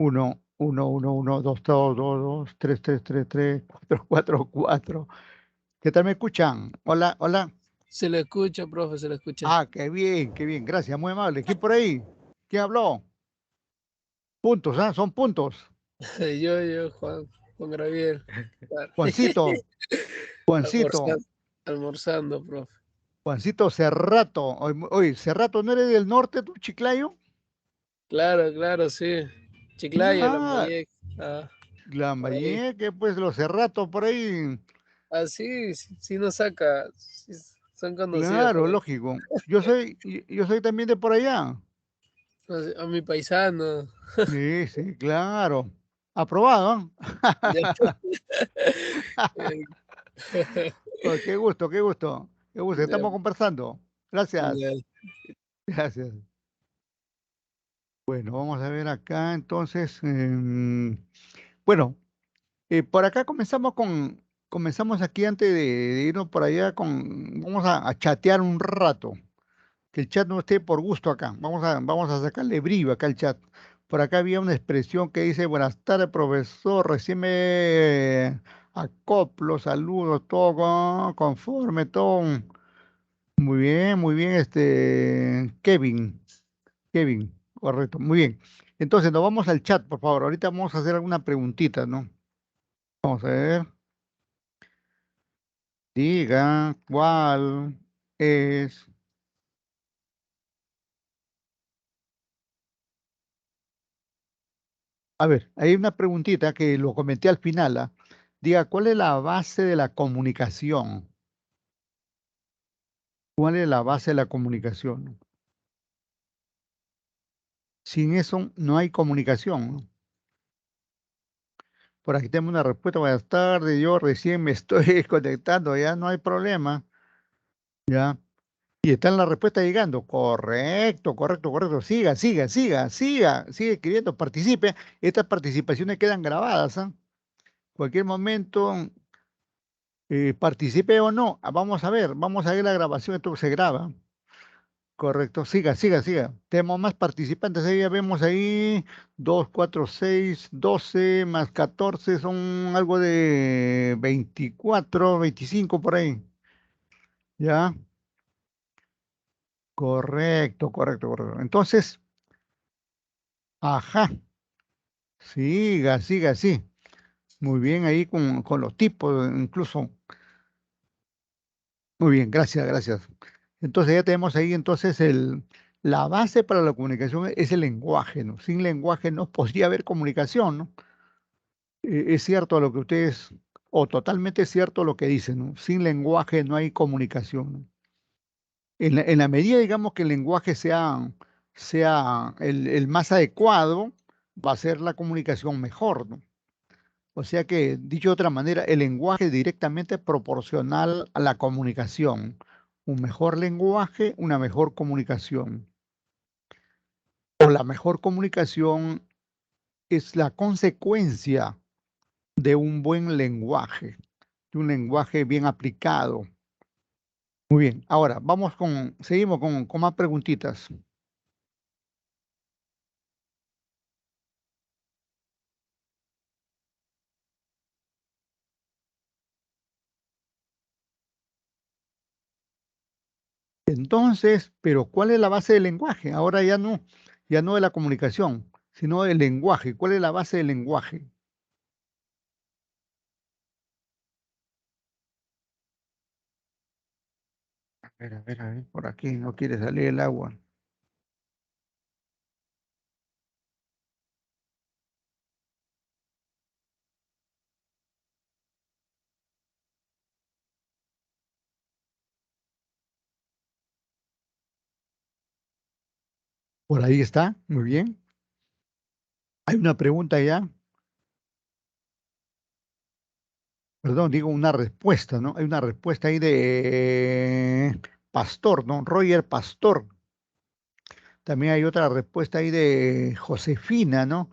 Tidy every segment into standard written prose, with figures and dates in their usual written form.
1, 2, 2, 2, 2, 3, 3, 3, 3, 4, 4, 4. ¿Qué tal me escuchan? Hola, hola. Se le escucha, profe, se le escucha. Ah, qué bien, gracias, muy amable. ¿Quién por ahí? ¿Quién habló? Puntos, ¿ah? Son puntos. Juan Gabriel. Claro. Juancito, Juancito, Almorzando, almorzando, profe. Juancito Cerrato. Oye, Cerrato, ¿no eres del norte, tú, Chiclayo? Claro, claro, sí. Chiclayo, Ah, Lambayeque. Ah, por ahí. Lambayeque, pues los Cerratos por ahí. Ah, sí, sí, sí nos saca. Sí, son conocidos por Claro, ahí. lógico. Yo soy también de por allá. A mi paisano. Sí, sí, claro. Aprobado. Ya. Oh, qué gusto, qué gusto, qué gusto. Ya, Estamos conversando. Gracias, ya. gracias. Bueno, vamos a ver acá entonces. Bueno, por acá comenzamos aquí antes de irnos por allá vamos a chatear un rato. Que el chat no esté por gusto acá. Vamos a sacarle brillo acá al chat. Por acá había una expresión que dice, buenas tardes, profesor, recién me acoplo, saludos, todo conforme, todo. Muy bien, Kevin, correcto, muy bien. Entonces nos vamos al chat, por favor. Ahorita vamos a hacer alguna preguntita, ¿no? Vamos a ver. Diga cuál es. A ver, hay una preguntita que lo comenté al final, ¿ah? Diga, ¿cuál es la base de la comunicación? ¿Cuál es la base de la comunicación? Sin eso no hay comunicación, ¿no? Por aquí tenemos una respuesta. Buenas tardes, yo recién me estoy conectando, ya no hay problema, ya. Y está en la respuesta llegando. Correcto, correcto, correcto. Siga escribiendo, participe. Estas participaciones quedan grabadas, ¿ah? Cualquier momento, participe o no. Vamos a ver la grabación, esto se graba. Correcto, siga. Tenemos más participantes, ahí ya vemos ahí 2, 4, 6, 12 más 14 son algo de 24, 25 por ahí. ¿Ya? Correcto. Entonces, ajá, sí. Muy bien ahí con los tipos, incluso. Muy bien, gracias. Entonces ya tenemos ahí entonces la base para la comunicación es el lenguaje, ¿no? Sin lenguaje no podría haber comunicación, ¿no? Es cierto lo que ustedes, o totalmente cierto lo que dicen, ¿no? Sin lenguaje no hay comunicación, ¿no? En la medida, digamos, que el lenguaje sea el más adecuado, va a ser la comunicación mejor, ¿no? O sea que, dicho de otra manera, el lenguaje es directamente proporcional a la comunicación. Un mejor lenguaje, una mejor comunicación. O la mejor comunicación es la consecuencia de un buen lenguaje, de un lenguaje bien aplicado. Muy bien, ahora seguimos con más preguntitas. Entonces, pero ¿cuál es la base del lenguaje? Ahora ya no de la comunicación, sino del lenguaje. ¿Cuál es la base del lenguaje? A ver, por aquí no quiere salir el agua. Por ahí está, muy bien. Hay una pregunta ya, perdón, digo una respuesta, ¿no? Hay una respuesta ahí de Pastor, ¿no? Roger Pastor. También hay otra respuesta ahí de Josefina, ¿no?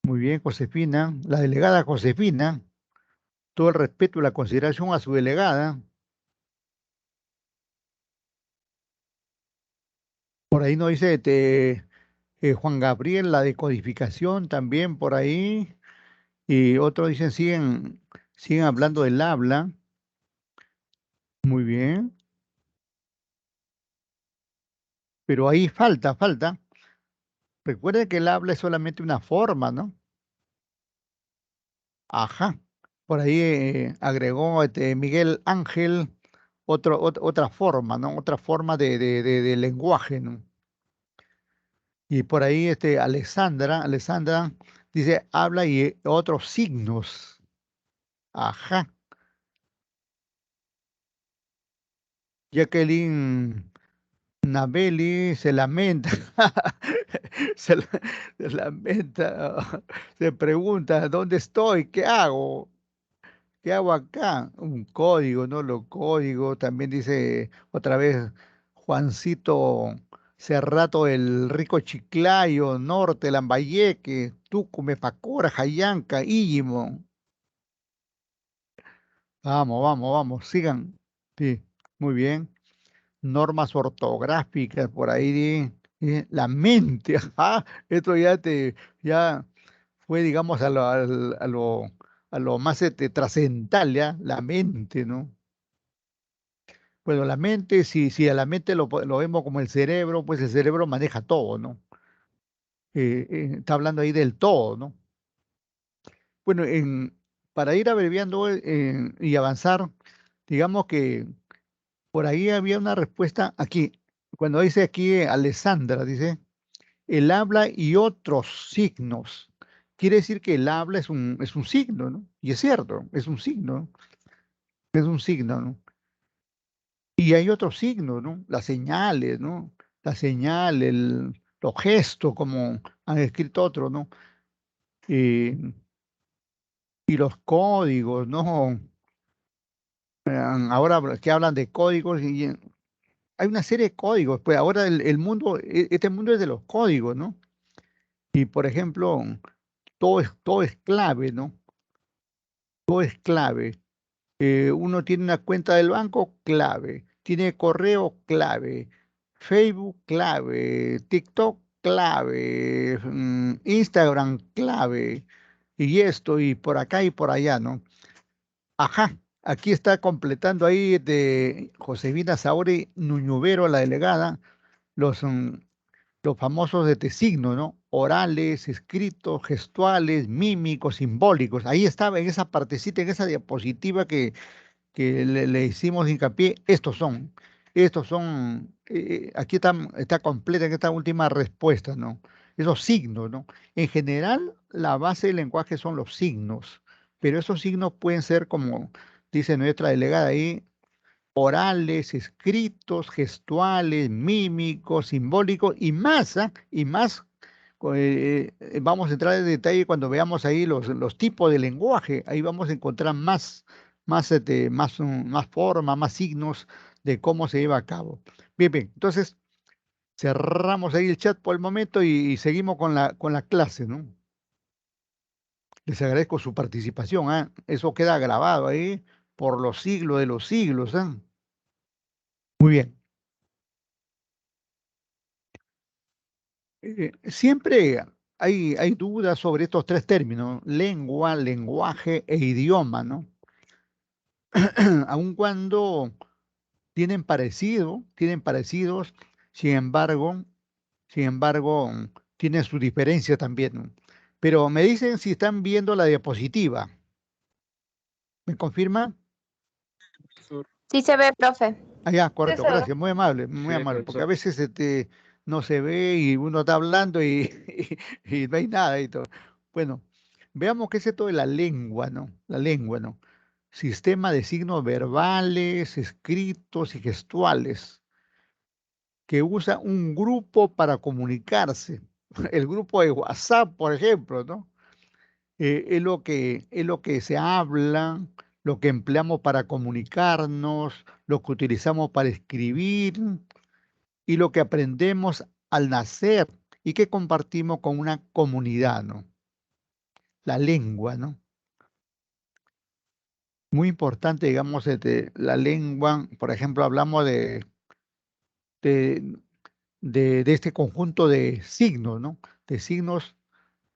Muy bien, Josefina, la delegada Josefina. Todo el respeto y la consideración a su delegada. Por ahí no dice, Juan Gabriel, la decodificación también por ahí. Y otros dicen, siguen hablando del habla. Muy bien. Pero ahí falta. Recuerde que el habla es solamente una forma, ¿no? Ajá. Por ahí agregó Miguel Ángel otra forma, ¿no? Otra forma de lenguaje, ¿no? Y por ahí Alessandra dice, habla y otros signos. Ajá. Jacqueline Nabeli se lamenta, se, la- se lamenta, se pregunta, ¿dónde estoy? ¿Qué hago? ¿Qué hago acá? Un código, ¿no? Lo código. También dice otra vez Juancito Cerrato, el Rico Chiclayo, Norte, Lambayeque, Tucumé, Pacora, Jayanca, Íllimo. Vamos, sigan. Sí, muy bien. Normas ortográficas, por ahí, la mente, ajá, esto ya fue, digamos, a lo más trascendental, ya, la mente, ¿no? Bueno, la mente, si a la mente lo vemos como el cerebro, pues el cerebro maneja todo, ¿no? Está hablando ahí del todo, ¿no? Bueno, para ir abreviando y avanzar, digamos que por ahí había una respuesta aquí, cuando dice aquí Alessandra, dice, el habla y otros signos. Quiere decir que el habla es un signo, ¿no? Y es cierto, es un signo, es un signo, ¿no? Y hay otros signos, ¿no? Las señales, ¿no? La señal, los gestos, como han escrito otros, ¿no? Y, y los códigos, ¿no? Ahora que hablan de códigos, y hay una serie de códigos, pues ahora el mundo, este mundo es de los códigos, ¿no? Y por ejemplo, todo es clave, ¿no? Todo es clave. Uno tiene una cuenta del banco, clave. Tiene correo, clave. Facebook, clave. TikTok, clave. Instagram, clave. Y esto, y por acá y por allá, ¿no? Ajá, aquí está completando ahí de Josefina Saori Nuñovero, la delegada, los, los famosos de signo, ¿no? Orales, escritos, gestuales, mímicos, simbólicos. Ahí estaba en esa partecita, en esa diapositiva que le hicimos hincapié, estos son, aquí está completa en esta última respuesta, ¿no? Esos signos, ¿no? En general, la base del lenguaje son los signos, pero esos signos pueden ser, como dice nuestra delegada ahí, orales, escritos, gestuales, mímicos, simbólicos y más, ¿ah? Y más. Vamos a entrar en detalle cuando veamos ahí los tipos de lenguaje. Ahí vamos a encontrar más formas, más signos de cómo se lleva a cabo. Bien, bien. Entonces, cerramos ahí el chat por el momento y seguimos con la clase, ¿no? Les agradezco su participación, ¿ah? Eso queda grabado ahí por los siglos de los siglos, ¿ah? Muy bien. Siempre hay dudas sobre estos tres términos, lengua, lenguaje e idioma, ¿no? Aun cuando tienen parecidos, sin embargo, sin embargo, tienen su diferencia también, ¿no? Pero me dicen si están viendo la diapositiva. ¿Me confirma? Sur. Sí se ve, profe. Ah, ya, Sí correcto, se ve. gracias, muy Sí, amable, porque a profesor. veces no se ve y uno está hablando y no hay nada y todo. Bueno, veamos qué es esto de la lengua, ¿no? La lengua, ¿no? Sistema de signos verbales, escritos y gestuales que usa un grupo para comunicarse. El grupo de WhatsApp, por ejemplo, ¿no? Es lo que se habla, lo que empleamos para comunicarnos, lo que utilizamos para escribir y lo que aprendemos al nacer y que compartimos con una comunidad, ¿no? La lengua, ¿no? Muy importante, digamos, la lengua, por ejemplo, hablamos de de este conjunto de signos, ¿no? De signos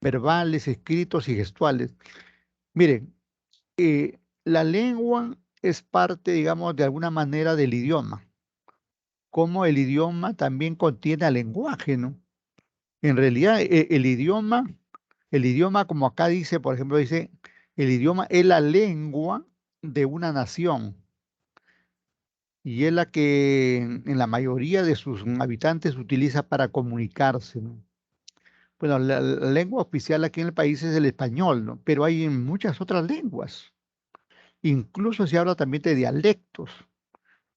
verbales, escritos y gestuales. Miren, la lengua es parte, digamos, de alguna manera del idioma, como el idioma también contiene al lenguaje, ¿no? En realidad, el idioma, como acá dice, por ejemplo, dice, el idioma es la lengua de una nación y es la que en la mayoría de sus habitantes utiliza para comunicarse, ¿no? Bueno, la lengua oficial aquí en el país es el español, ¿no? Pero hay en muchas otras lenguas. Incluso se habla también de dialectos,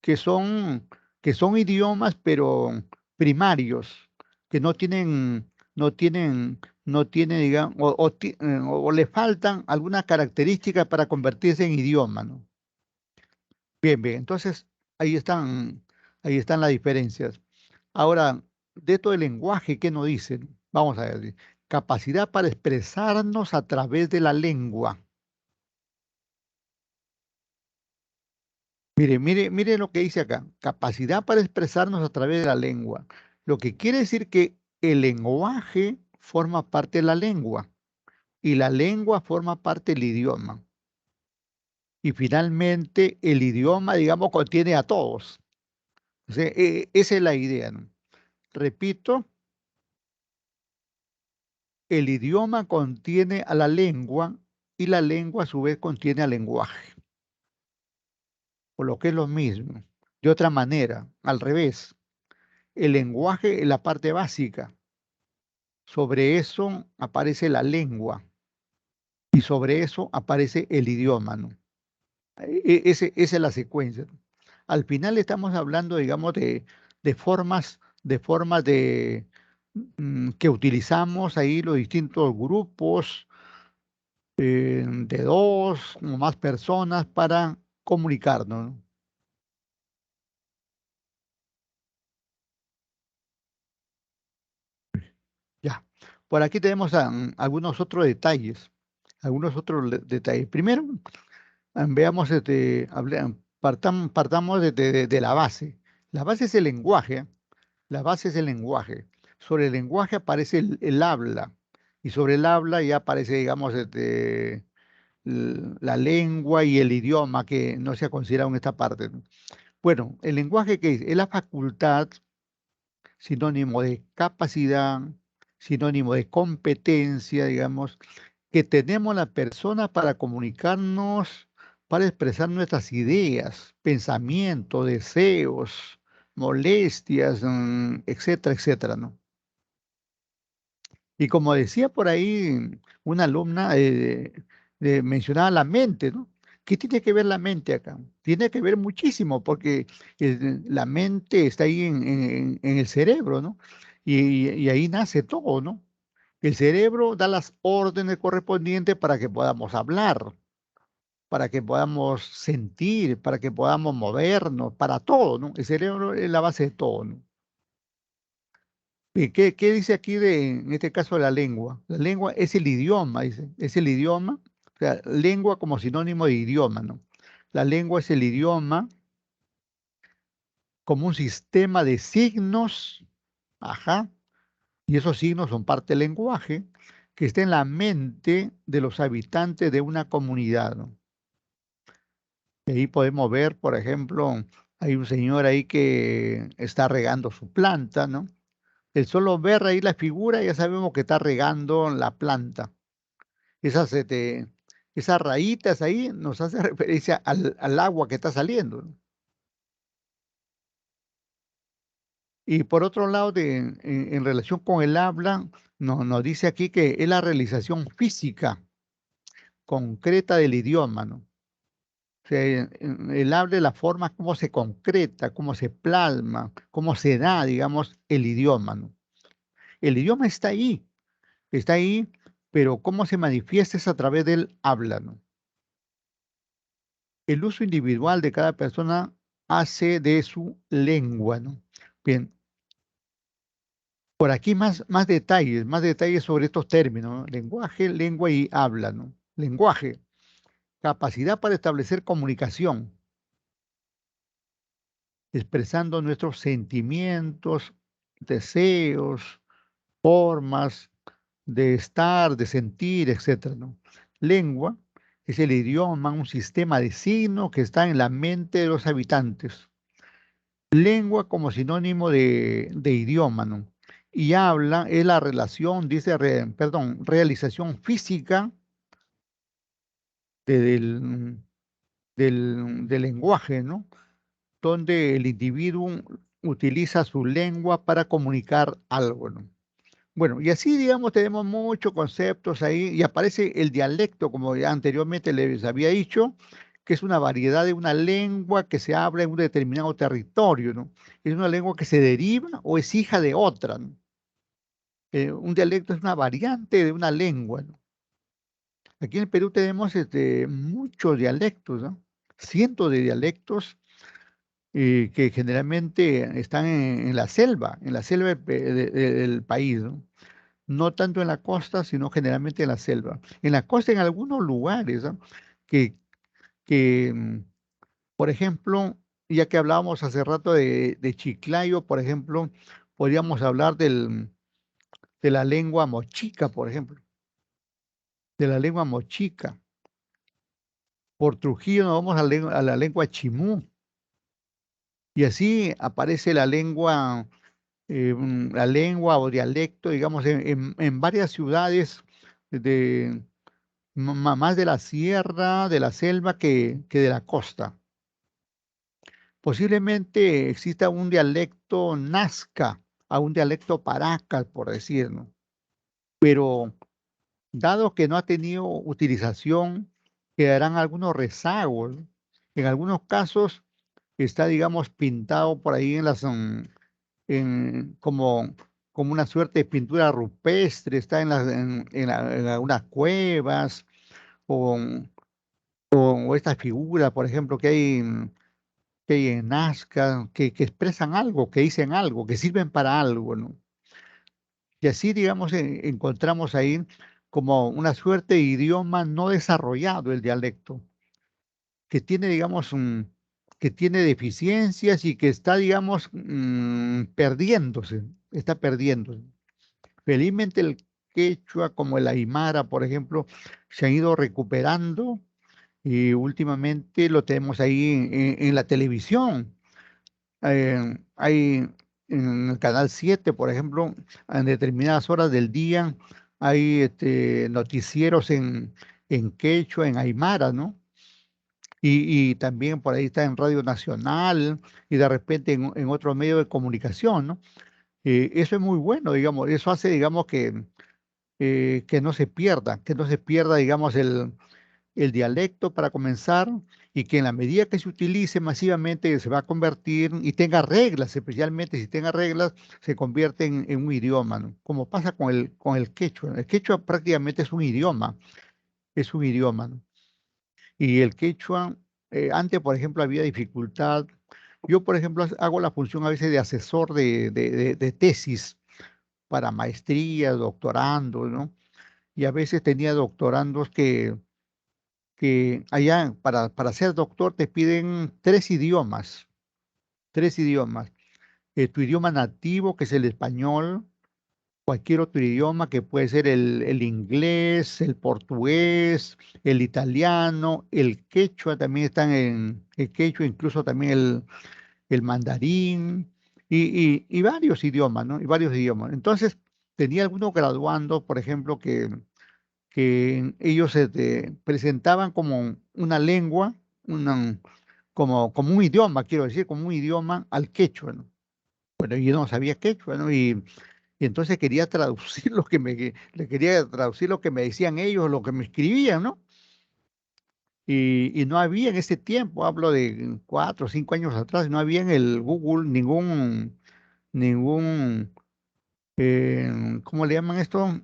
que son, que son idiomas, pero primarios, que no tienen, digamos, o le faltan algunas características para convertirse en idioma, ¿no? Bien, bien. Entonces, ahí están, ahí están las diferencias. Ahora, de esto del lenguaje, ¿qué nos dicen? Vamos a ver. Capacidad para expresarnos a través de la lengua. Mire, mire, mire lo que dice acá. Capacidad para expresarnos a través de la lengua. Lo que quiere decir que el lenguaje forma parte de la lengua y la lengua forma parte del idioma. Y finalmente, el idioma, digamos, contiene a todos. O sea, esa es la idea, ¿no? Repito, el idioma contiene a la lengua y la lengua a su vez contiene al lenguaje, por lo que es lo mismo. De otra manera, al revés, el lenguaje es la parte básica, sobre eso aparece la lengua y sobre eso aparece el idioma, ¿no? Esa es la secuencia, ¿no? Al final estamos hablando, digamos, de formas que utilizamos ahí los distintos grupos de dos o más personas para comunicarnos, ¿no? Ya. Por aquí tenemos algunos otros detalles. Algunos otros detalles. Primero, veamos, partamos de la base. La base es el lenguaje. ¿Eh? La base es el lenguaje. Sobre el lenguaje aparece el habla. Y sobre el habla ya aparece, digamos, la lengua y el idioma que no se ha considerado en esta parte, ¿no? Bueno, el lenguaje que es la facultad, sinónimo de capacidad, sinónimo de competencia, digamos, que tenemos la persona para comunicarnos, para expresar nuestras ideas, pensamientos, deseos, molestias, etcétera, etcétera, ¿no? Y como decía por ahí una alumna, mencionaba la mente, ¿no? ¿Qué tiene que ver la mente acá? Tiene que ver muchísimo porque la mente está ahí en el cerebro, ¿no? Y ahí nace todo, ¿no? El cerebro da las órdenes correspondientes para que podamos hablar, para que podamos sentir, para que podamos movernos, para todo, ¿no? El cerebro es la base de todo, ¿no? ¿Y qué dice aquí en este caso, de la lengua? La lengua es el idioma, dice, es el idioma, o sea, lengua como sinónimo de idioma, ¿no? La lengua es el idioma como un sistema de signos, ajá, y esos signos son parte del lenguaje que está en la mente de los habitantes de una comunidad, ¿no? Y ahí podemos ver, por ejemplo, hay un señor ahí que está regando su planta, ¿no? El solo ver ahí la figura ya sabemos que está regando la planta. Esas, esas rayitas ahí nos hace referencia al agua que está saliendo, ¿no? Y por otro lado, en relación con el habla, nos dice aquí que es la realización física concreta del idioma, ¿no? O sea, el habla es la forma como se concreta, cómo se plasma, cómo se da, digamos, el idioma, ¿no? El idioma está ahí, pero cómo se manifiesta es a través del habla, ¿no? El uso individual de cada persona hace de su lengua, ¿no? Bien, por aquí más detalles sobre estos términos, ¿no? Lenguaje, lengua y habla, ¿no? Lenguaje, capacidad para establecer comunicación, expresando nuestros sentimientos, deseos, formas de estar, de sentir, etcétera, ¿no? Lengua es el idioma, un sistema de signos que está en la mente de los habitantes. Lengua como sinónimo de idioma, ¿no? Y habla es la relación, dice, perdón, realización física del, del lenguaje, ¿no? Donde el individuo utiliza su lengua para comunicar algo, ¿no? Bueno, y así, digamos, tenemos muchos conceptos ahí y aparece el dialecto, como ya anteriormente les había dicho, que es una variedad de una lengua que se habla en un determinado territorio, ¿no? Es una lengua que se deriva o es hija de otra, ¿no? Un dialecto es una variante de una lengua, ¿no? Aquí en el Perú tenemos muchos dialectos, ¿no? Cientos de dialectos que generalmente están en la selva del país, ¿no? No tanto en la costa, sino generalmente en la selva. En la costa, en algunos lugares, ¿no? que, que, por ejemplo, ya que hablábamos hace rato de Chiclayo, por ejemplo, podríamos hablar de la lengua mochica, por ejemplo, de la lengua mochica. Por Trujillo nos vamos a la lengua chimú, y así aparece la lengua o dialecto, digamos, en varias ciudades de, más de la sierra, de la selva que de la costa. Posiblemente exista un dialecto nazca, a un dialecto paracas, por decirlo, pero dado que no ha tenido utilización, quedarán algunos rezagos. En algunos casos está, digamos, pintado por ahí como una suerte de pintura rupestre, está en algunas cuevas o o estas figuras, por ejemplo, que hay en Nazca, que expresan algo, que dicen algo, que sirven para algo, ¿no? Y así, digamos, encontramos ahí como una suerte de idioma no desarrollado, el dialecto, que tiene, digamos, que tiene deficiencias y que está, digamos, perdiéndose, está perdiéndose. Felizmente el quechua, como el aymara, por ejemplo, se han ido recuperando y últimamente lo tenemos ahí en la televisión. Hay en el canal 7, por ejemplo, en determinadas horas del día, hay noticieros en quechua, en aymara, ¿no? Y también por ahí está en Radio Nacional y de repente en otro medio de comunicación, ¿no? Eso es muy bueno, digamos, eso hace, digamos, que no se pierda, digamos, el dialecto para comenzar y que en la medida que se utilice masivamente se va a convertir y tenga reglas, especialmente si tenga reglas, se convierte en un idioma, ¿no? Como pasa con el quechua. El quechua prácticamente es un idioma, ¿no? Y el quechua, antes, por ejemplo, había dificultad. Yo, por ejemplo, hago la función a veces de asesor de tesis para maestría, doctorando, ¿no? Y a veces tenía doctorandos que allá para ser doctor te piden tres idiomas. Tu idioma nativo, que es el español, cualquier otro idioma que puede ser el inglés, el portugués, el italiano, el quechua, también están en el quechua, incluso también el mandarín y varios idiomas, ¿no? Y varios idiomas. Entonces, tenía algunos graduandos, por ejemplo, que ellos presentaban como una lengua, como un idioma, quiero decir, como un idioma al quechua, ¿no? Bueno, yo no sabía quechua, ¿no? Y entonces quería traducir le quería traducir lo que me decían ellos, lo que me escribían, ¿no? Y no había en ese tiempo, hablo de 4 o 5 años atrás, no había en el Google ningún ¿cómo le llaman esto?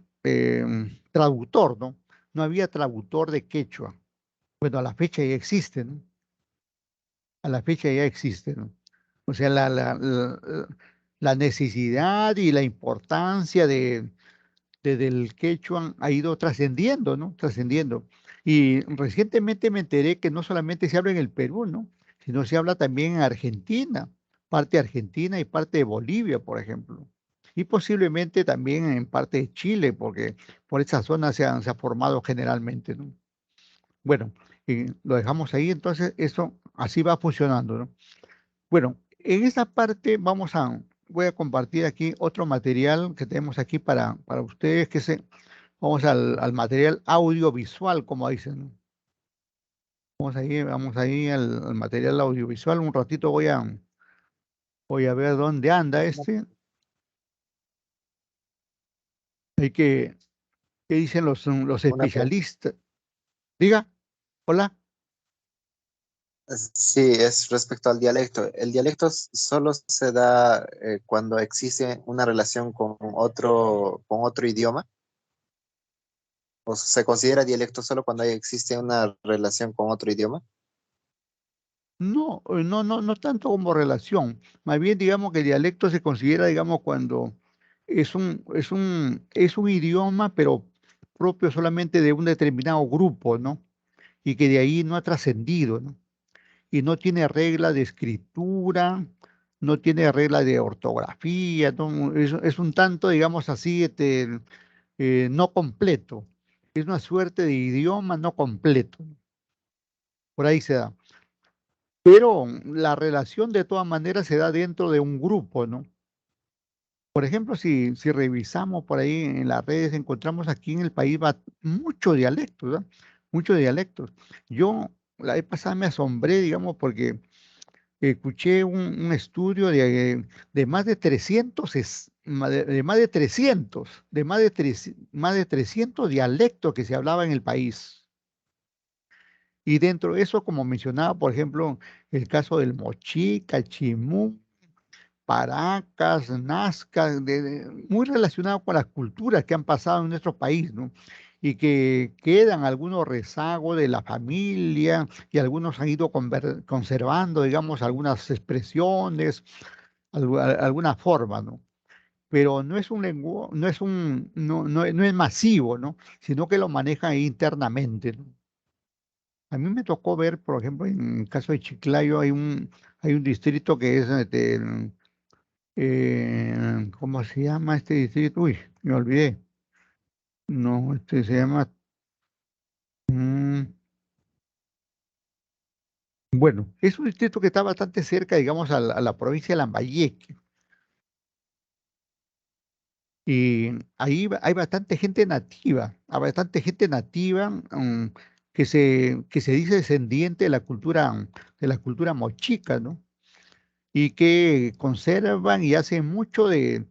Traductor, ¿no? No había traductor de quechua. Bueno, a la fecha ya existe, ¿no? A la fecha ya existe, ¿no? O sea, la necesidad y la importancia del quechua ha ido trascendiendo, ¿no? Trascendiendo. Y recientemente me enteré que no solamente se habla en el Perú, ¿no? Sino se habla también en Argentina, parte de Argentina y parte de Bolivia, por ejemplo. y posiblemente también en parte de Chile, porque por esa zona se ha formado generalmente, ¿no? Bueno, lo dejamos ahí, entonces eso así va funcionando, ¿no? Bueno, en esta parte voy a compartir aquí otro material que tenemos aquí para ustedes, vamos al material audiovisual, como dicen, ¿no? Vamos ahí al material audiovisual. Un ratito voy a ver dónde anda este. Hay que, ¿qué dicen los Una pregunta. especialistas? Diga, hola. Sí, es respecto al dialecto. ¿El dialecto solo se da cuando existe una relación con otro idioma? ¿O se considera dialecto solo cuando existe una relación con otro idioma? No, no tanto como relación. Más bien, digamos que el dialecto se considera, digamos, cuando es un idioma, pero propio solamente de un determinado grupo, ¿no? Y que de ahí no ha trascendido, ¿no? Y no tiene regla de escritura, no tiene regla de ortografía, ¿no? Es un tanto, digamos así, no completo. Es una suerte de idioma no completo. Por ahí se da. Pero la relación de todas maneras se da dentro de un grupo, ¿no? Por ejemplo, si revisamos por ahí en las redes, encontramos aquí en el país muchos dialectos, ¿verdad? Muchos dialectos. Yo la vez pasada me asombré, digamos, porque escuché un estudio de más de 300, de más de 300, más de 300 dialectos que se hablaba en el país. Y dentro de eso, como mencionaba, por ejemplo, el caso del mochica, chimú, Paracas, Nazca, muy relacionado con las culturas que han pasado en nuestro país, ¿no? Y que quedan algunos rezagos de la familia y algunos han ido conservando, digamos, algunas expresiones, alguna forma, ¿no? Pero no es un lenguaje, no es masivo, ¿no? Sino que lo manejan internamente, ¿no? A mí me tocó ver, por ejemplo, en el caso de Chiclayo hay un distrito que es ¿cómo se llama este distrito? Uy, me olvidé. No, este se llama, mm, bueno, es un distrito que está bastante cerca, digamos, a la provincia de Lambayeque. Y ahí hay bastante gente nativa, hay bastante gente nativa que se dice descendiente de la cultura mochica, ¿no? Y que conservan y hacen de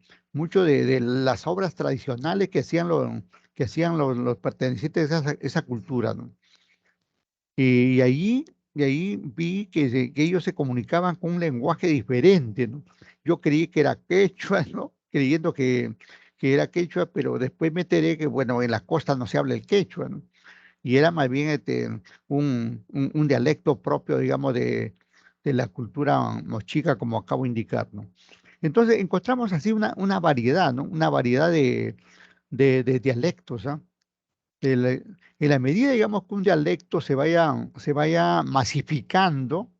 las obras tradicionales que hacían los pertenecientes a esa cultura, ¿no? Y allí, y ahí vi que ellos se comunicaban con un lenguaje diferente, ¿no? Yo creí que era quechua, ¿no? Creyendo que era quechua, pero después me enteré que, bueno, en las costas no se habla el quechua, ¿no? Y era más bien un dialecto propio, digamos, de la cultura mochica, como acabo de indicar, ¿no? Entonces encontramos así una variedad, ¿no? Una variedad de dialectos, ¿ah? En la medida, digamos, que un dialecto se vaya masificando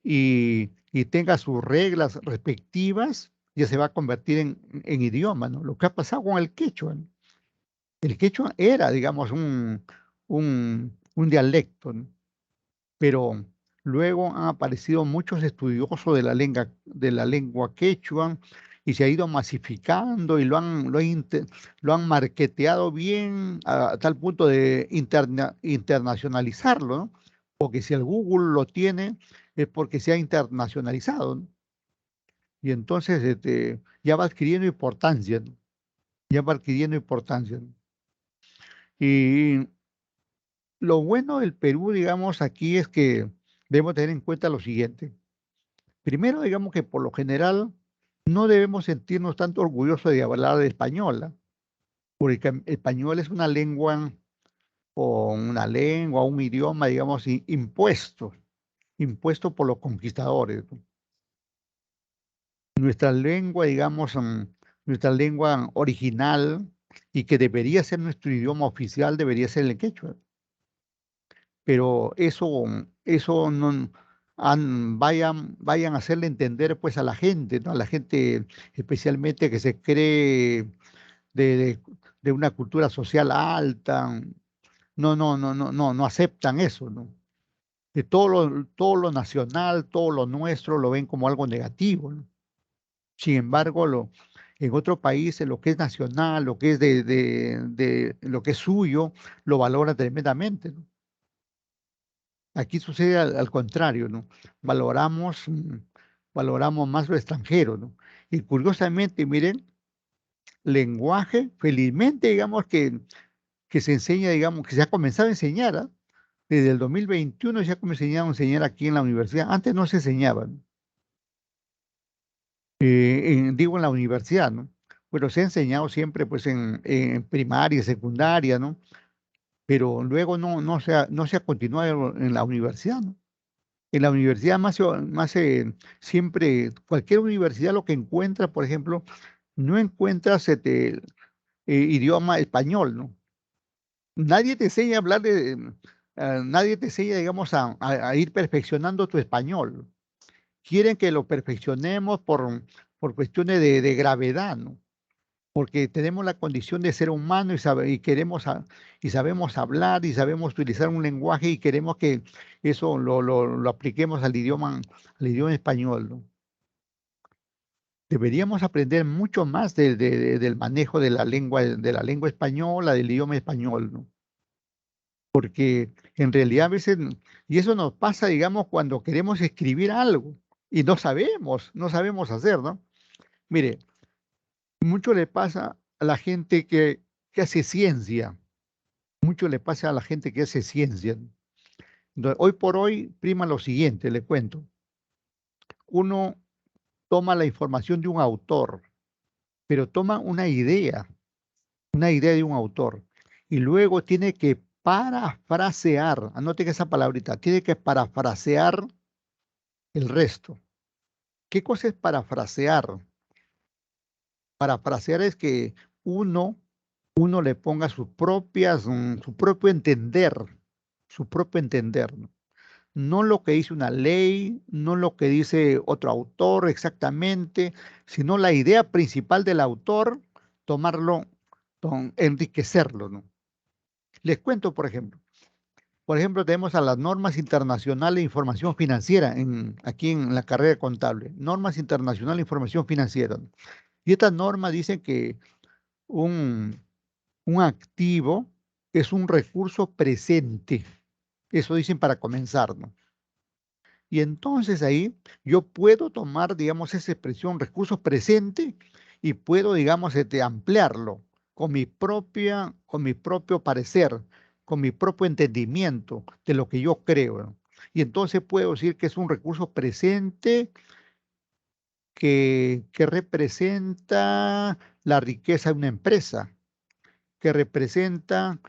y tenga sus reglas respectivas, ya se va a convertir en idioma, ¿no? Lo que ha pasado con el quechua, ¿no? El quechua era, digamos, un dialecto, ¿no? Pero luego han aparecido muchos estudiosos de la lengua quechua y se ha ido masificando y lo han marketeado bien a tal punto de internacionalizarlo, ¿no? Porque si el Google lo tiene es porque se ha internacionalizado, ¿no? Y entonces ya va adquiriendo importancia, ¿no? Ya va adquiriendo importancia, ¿no? Y lo bueno del Perú, digamos, aquí es que debemos tener en cuenta lo siguiente. Primero, digamos que por lo general no debemos sentirnos tanto orgullosos de hablar de española, porque el español es un idioma, digamos, impuesto por los conquistadores, ¿no? Nuestra lengua, digamos, nuestra lengua original y que debería ser nuestro idioma oficial, debería ser el quechua. Pero eso no. vayan a hacerle entender pues a la gente, ¿no? A la gente especialmente que se cree de, de- de una cultura social alta, no aceptan eso, ¿no? Que todo lo nacional, todo lo nuestro lo ven como algo negativo, ¿no? Sin embargo, en otros países lo que es nacional, lo que es lo que es suyo, lo valora tremendamente, ¿no? Aquí sucede al contrario, ¿no? Valoramos, valoramos más lo extranjero, ¿no? Y curiosamente, miren, lenguaje, felizmente, digamos que se enseña, digamos, que se ha comenzado a enseñar, ¿ah? Desde el 2021 ya comenzaron a enseñar aquí en la universidad. Antes no se enseñaba, ¿no? Digo en la universidad, ¿no? Pero se ha enseñado siempre, pues, en primaria, secundaria, ¿no? Pero luego no se ha continuado en la universidad, ¿no? En la universidad siempre, cualquier universidad lo que encuentra, por ejemplo, no encuentras idioma español, ¿no? Nadie te enseña a hablar nadie te enseña, digamos, a ir perfeccionando tu español. Quieren que lo perfeccionemos por cuestiones de gravedad, ¿no? Porque tenemos la condición de ser humano y y sabemos hablar y sabemos utilizar un lenguaje y queremos que eso lo apliquemos al idioma español, ¿no? Deberíamos aprender mucho más del manejo de la lengua española, del idioma español, ¿no? Porque en realidad a veces, y eso nos pasa, digamos, cuando queremos escribir algo y no sabemos hacer, ¿no? Mire, mucho le pasa a la gente que hace ciencia, mucho le pasa a la gente que hace ciencia. Hoy por hoy prima lo siguiente, le cuento. Uno toma la información de un autor, pero toma una idea de un autor, y luego tiene que parafrasear, anoten esa palabrita, tiene que parafrasear el resto. ¿Qué cosa es parafrasear? Parafrasear es que uno, uno le ponga su propio entender, ¿no? No lo que dice una ley, no lo que dice otro autor exactamente, sino la idea principal del autor, tomarlo, enriquecerlo, ¿no? Les cuento, por ejemplo, tenemos a las normas internacionales de información financiera aquí en la carrera contable, normas internacionales de información financiera, ¿no? Y estas normas dicen que un, un activo es un recurso presente. Eso dicen para comenzar, ¿no? Y entonces ahí yo puedo tomar, digamos, esa expresión recurso presente y puedo, digamos, ampliarlo con mi propio parecer, con mi propio entendimiento de lo que yo creo, ¿no? Y entonces puedo decir que es un recurso presente que representa la riqueza de una empresa, que representa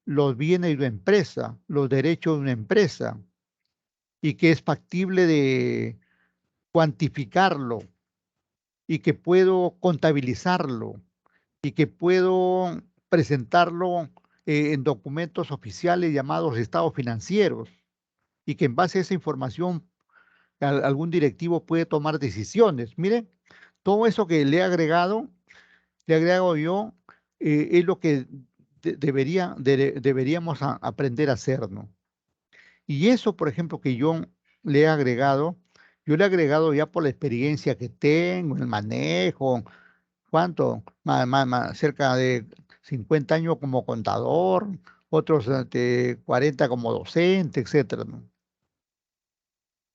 los bienes de una empresa, los derechos de una empresa, y que es factible de cuantificarlo y que puedo contabilizarlo y que puedo presentarlo en documentos oficiales llamados estados financieros y que en base a esa información algún directivo puede tomar decisiones. Miren, todo eso que le he agregado yo, es lo que deberíamos aprender a hacer, ¿no? Y eso, por ejemplo, que yo le he agregado ya por la experiencia que tengo, el manejo, ¿cuánto? Cerca de 50 años como contador, otros 40 como docente, etcétera, ¿no?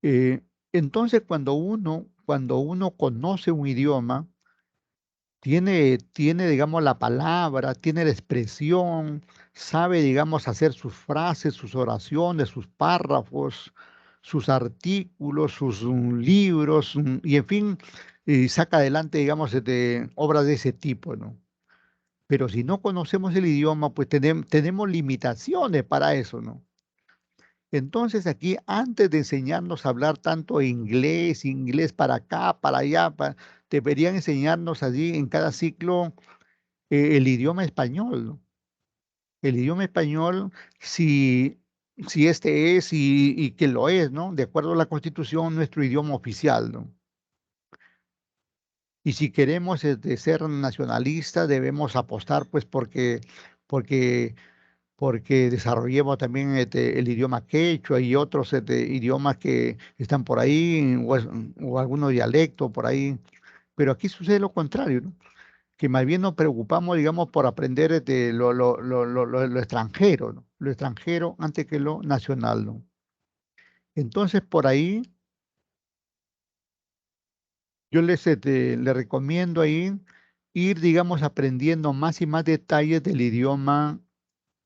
Eh, entonces, cuando uno conoce un idioma, digamos, la palabra, tiene la expresión, sabe, digamos, hacer sus frases, sus oraciones, sus párrafos, sus artículos, sus libros, y en fin, y saca adelante, digamos, obras de ese tipo, ¿no? Pero si no conocemos el idioma, pues tenemos limitaciones para eso, ¿no? Entonces aquí, antes de enseñarnos a hablar tanto inglés, inglés para acá, para allá, deberían enseñarnos allí en cada ciclo el idioma español, ¿no? El idioma español, si, si este es y que lo es, ¿no? De acuerdo a la Constitución, nuestro idioma oficial, ¿no? Y si queremos ser nacionalistas, debemos apostar, pues, porque, porque desarrollemos también el idioma quechua y otros idiomas que están por ahí, o algunos dialectos por ahí. Pero aquí sucede lo contrario, ¿no? Que más bien nos preocupamos, digamos, por aprender lo extranjero, ¿no? Lo extranjero antes que lo nacional, ¿no? Entonces, por ahí, yo les recomiendo ahí ir, digamos, aprendiendo más y más detalles del idioma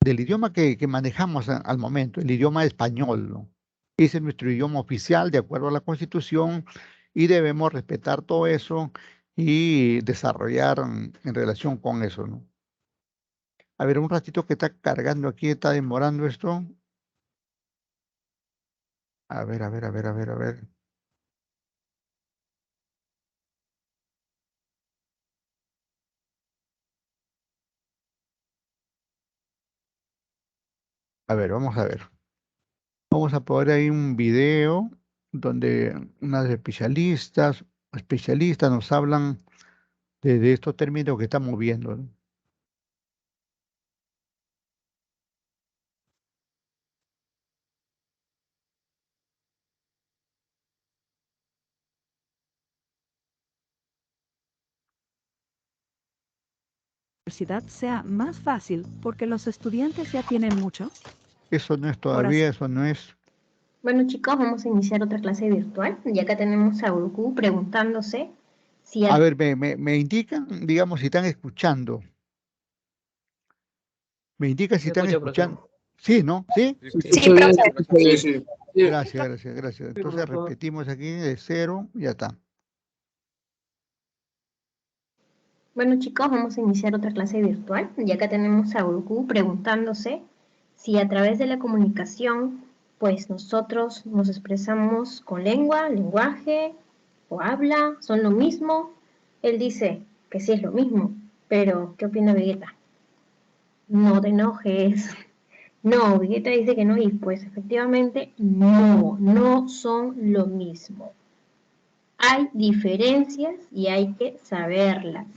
que manejamos al momento, el idioma español, ¿no? Ese es nuestro idioma oficial, de acuerdo a la Constitución, y debemos respetar todo eso y desarrollar en relación con eso, ¿no? A ver, un ratito que está cargando aquí, está demorando esto. A ver, a ver, a ver, a ver, a ver. A ver, vamos a ver. Vamos a poner ahí un video donde unas especialistas nos hablan de estos términos que estamos viendo, ¿no? Universidad sea más fácil porque los estudiantes ya tienen mucho. Eso no es Ahora todavía, eso no es. Bueno, chicos, vamos a iniciar otra clase virtual. Y acá tenemos a Urku preguntándose si A ver, me indican, digamos, si están escuchando. Me indican si ¿Me están escucha, profesor? escuchando. Sí, ¿no? ¿Sí? Sí, profe. sí. Gracias, gracias, gracias. Sí, Entonces profesor. repetimos aquí de cero, ya está. Bueno, chicos, vamos a iniciar otra clase virtual. Y acá tenemos a Urku preguntándose si a través de la comunicación, pues nosotros nos expresamos con lengua, lenguaje o habla, son lo mismo. Él dice que sí es lo mismo, pero ¿qué opina Vegeta? No te enojes. No, Vegeta dice que no, y pues efectivamente no son lo mismo. Hay diferencias y hay que saberlas.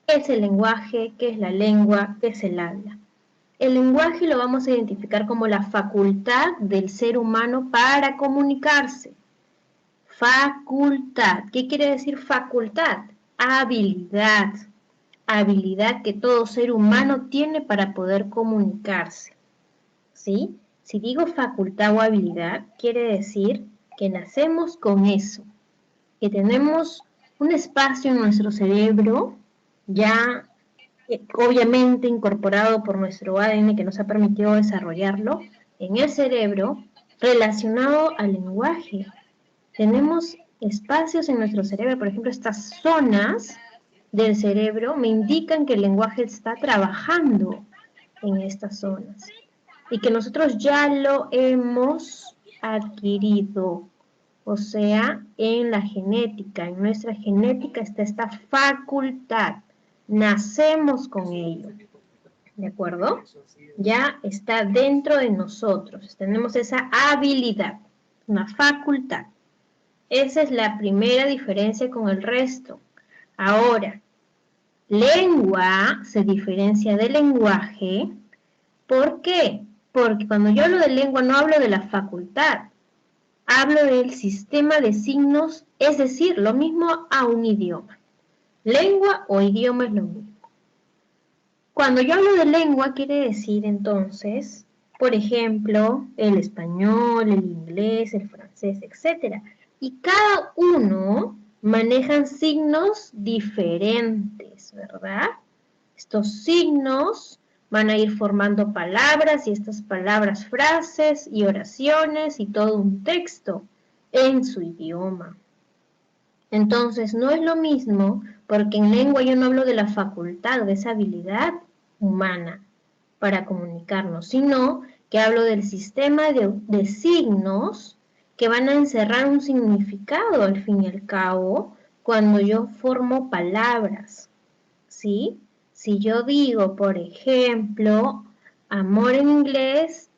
¿Qué es el lenguaje? ¿Qué es la lengua? ¿Qué es el habla? El lenguaje lo vamos a identificar como la facultad del ser humano para comunicarse. Facultad. ¿Qué quiere decir facultad? Habilidad. Habilidad que todo ser humano tiene para poder comunicarse. ¿Sí? Si digo facultad o habilidad, quiere decir que nacemos con eso, que tenemos un espacio en nuestro cerebro ya obviamente incorporado por nuestro ADN que nos ha permitido desarrollarlo en el cerebro relacionado al lenguaje. Tenemos espacios en nuestro cerebro, por ejemplo, estas zonas del cerebro me indican que el lenguaje está trabajando en estas zonas y que nosotros ya lo hemos adquirido. O sea, en la genética, en nuestra genética está esta facultad. Nacemos con ello. ¿De acuerdo? Ya está dentro de nosotros. Tenemos esa habilidad, una facultad. Esa es la primera diferencia con el resto. Ahora, lengua se diferencia de lenguaje. ¿Por qué? Porque cuando yo hablo de lengua no hablo de la facultad, hablo del sistema de signos, es decir, lo mismo a un idioma. Lengua o idioma es lo mismo. Cuando yo hablo de lengua quiere decir entonces, por ejemplo, el español, el inglés, el francés, etc. Y cada uno manejan signos diferentes, ¿verdad? Estos signos van a ir formando palabras y estas palabras frases y oraciones y todo un texto en su idioma. Entonces, no es lo mismo porque en lengua yo no hablo de la facultad, de esa habilidad humana para comunicarnos, sino que hablo del sistema de signos que van a encerrar un significado al fin y al cabo cuando yo formo palabras, ¿sí? Si yo digo, por ejemplo, amor en inglés,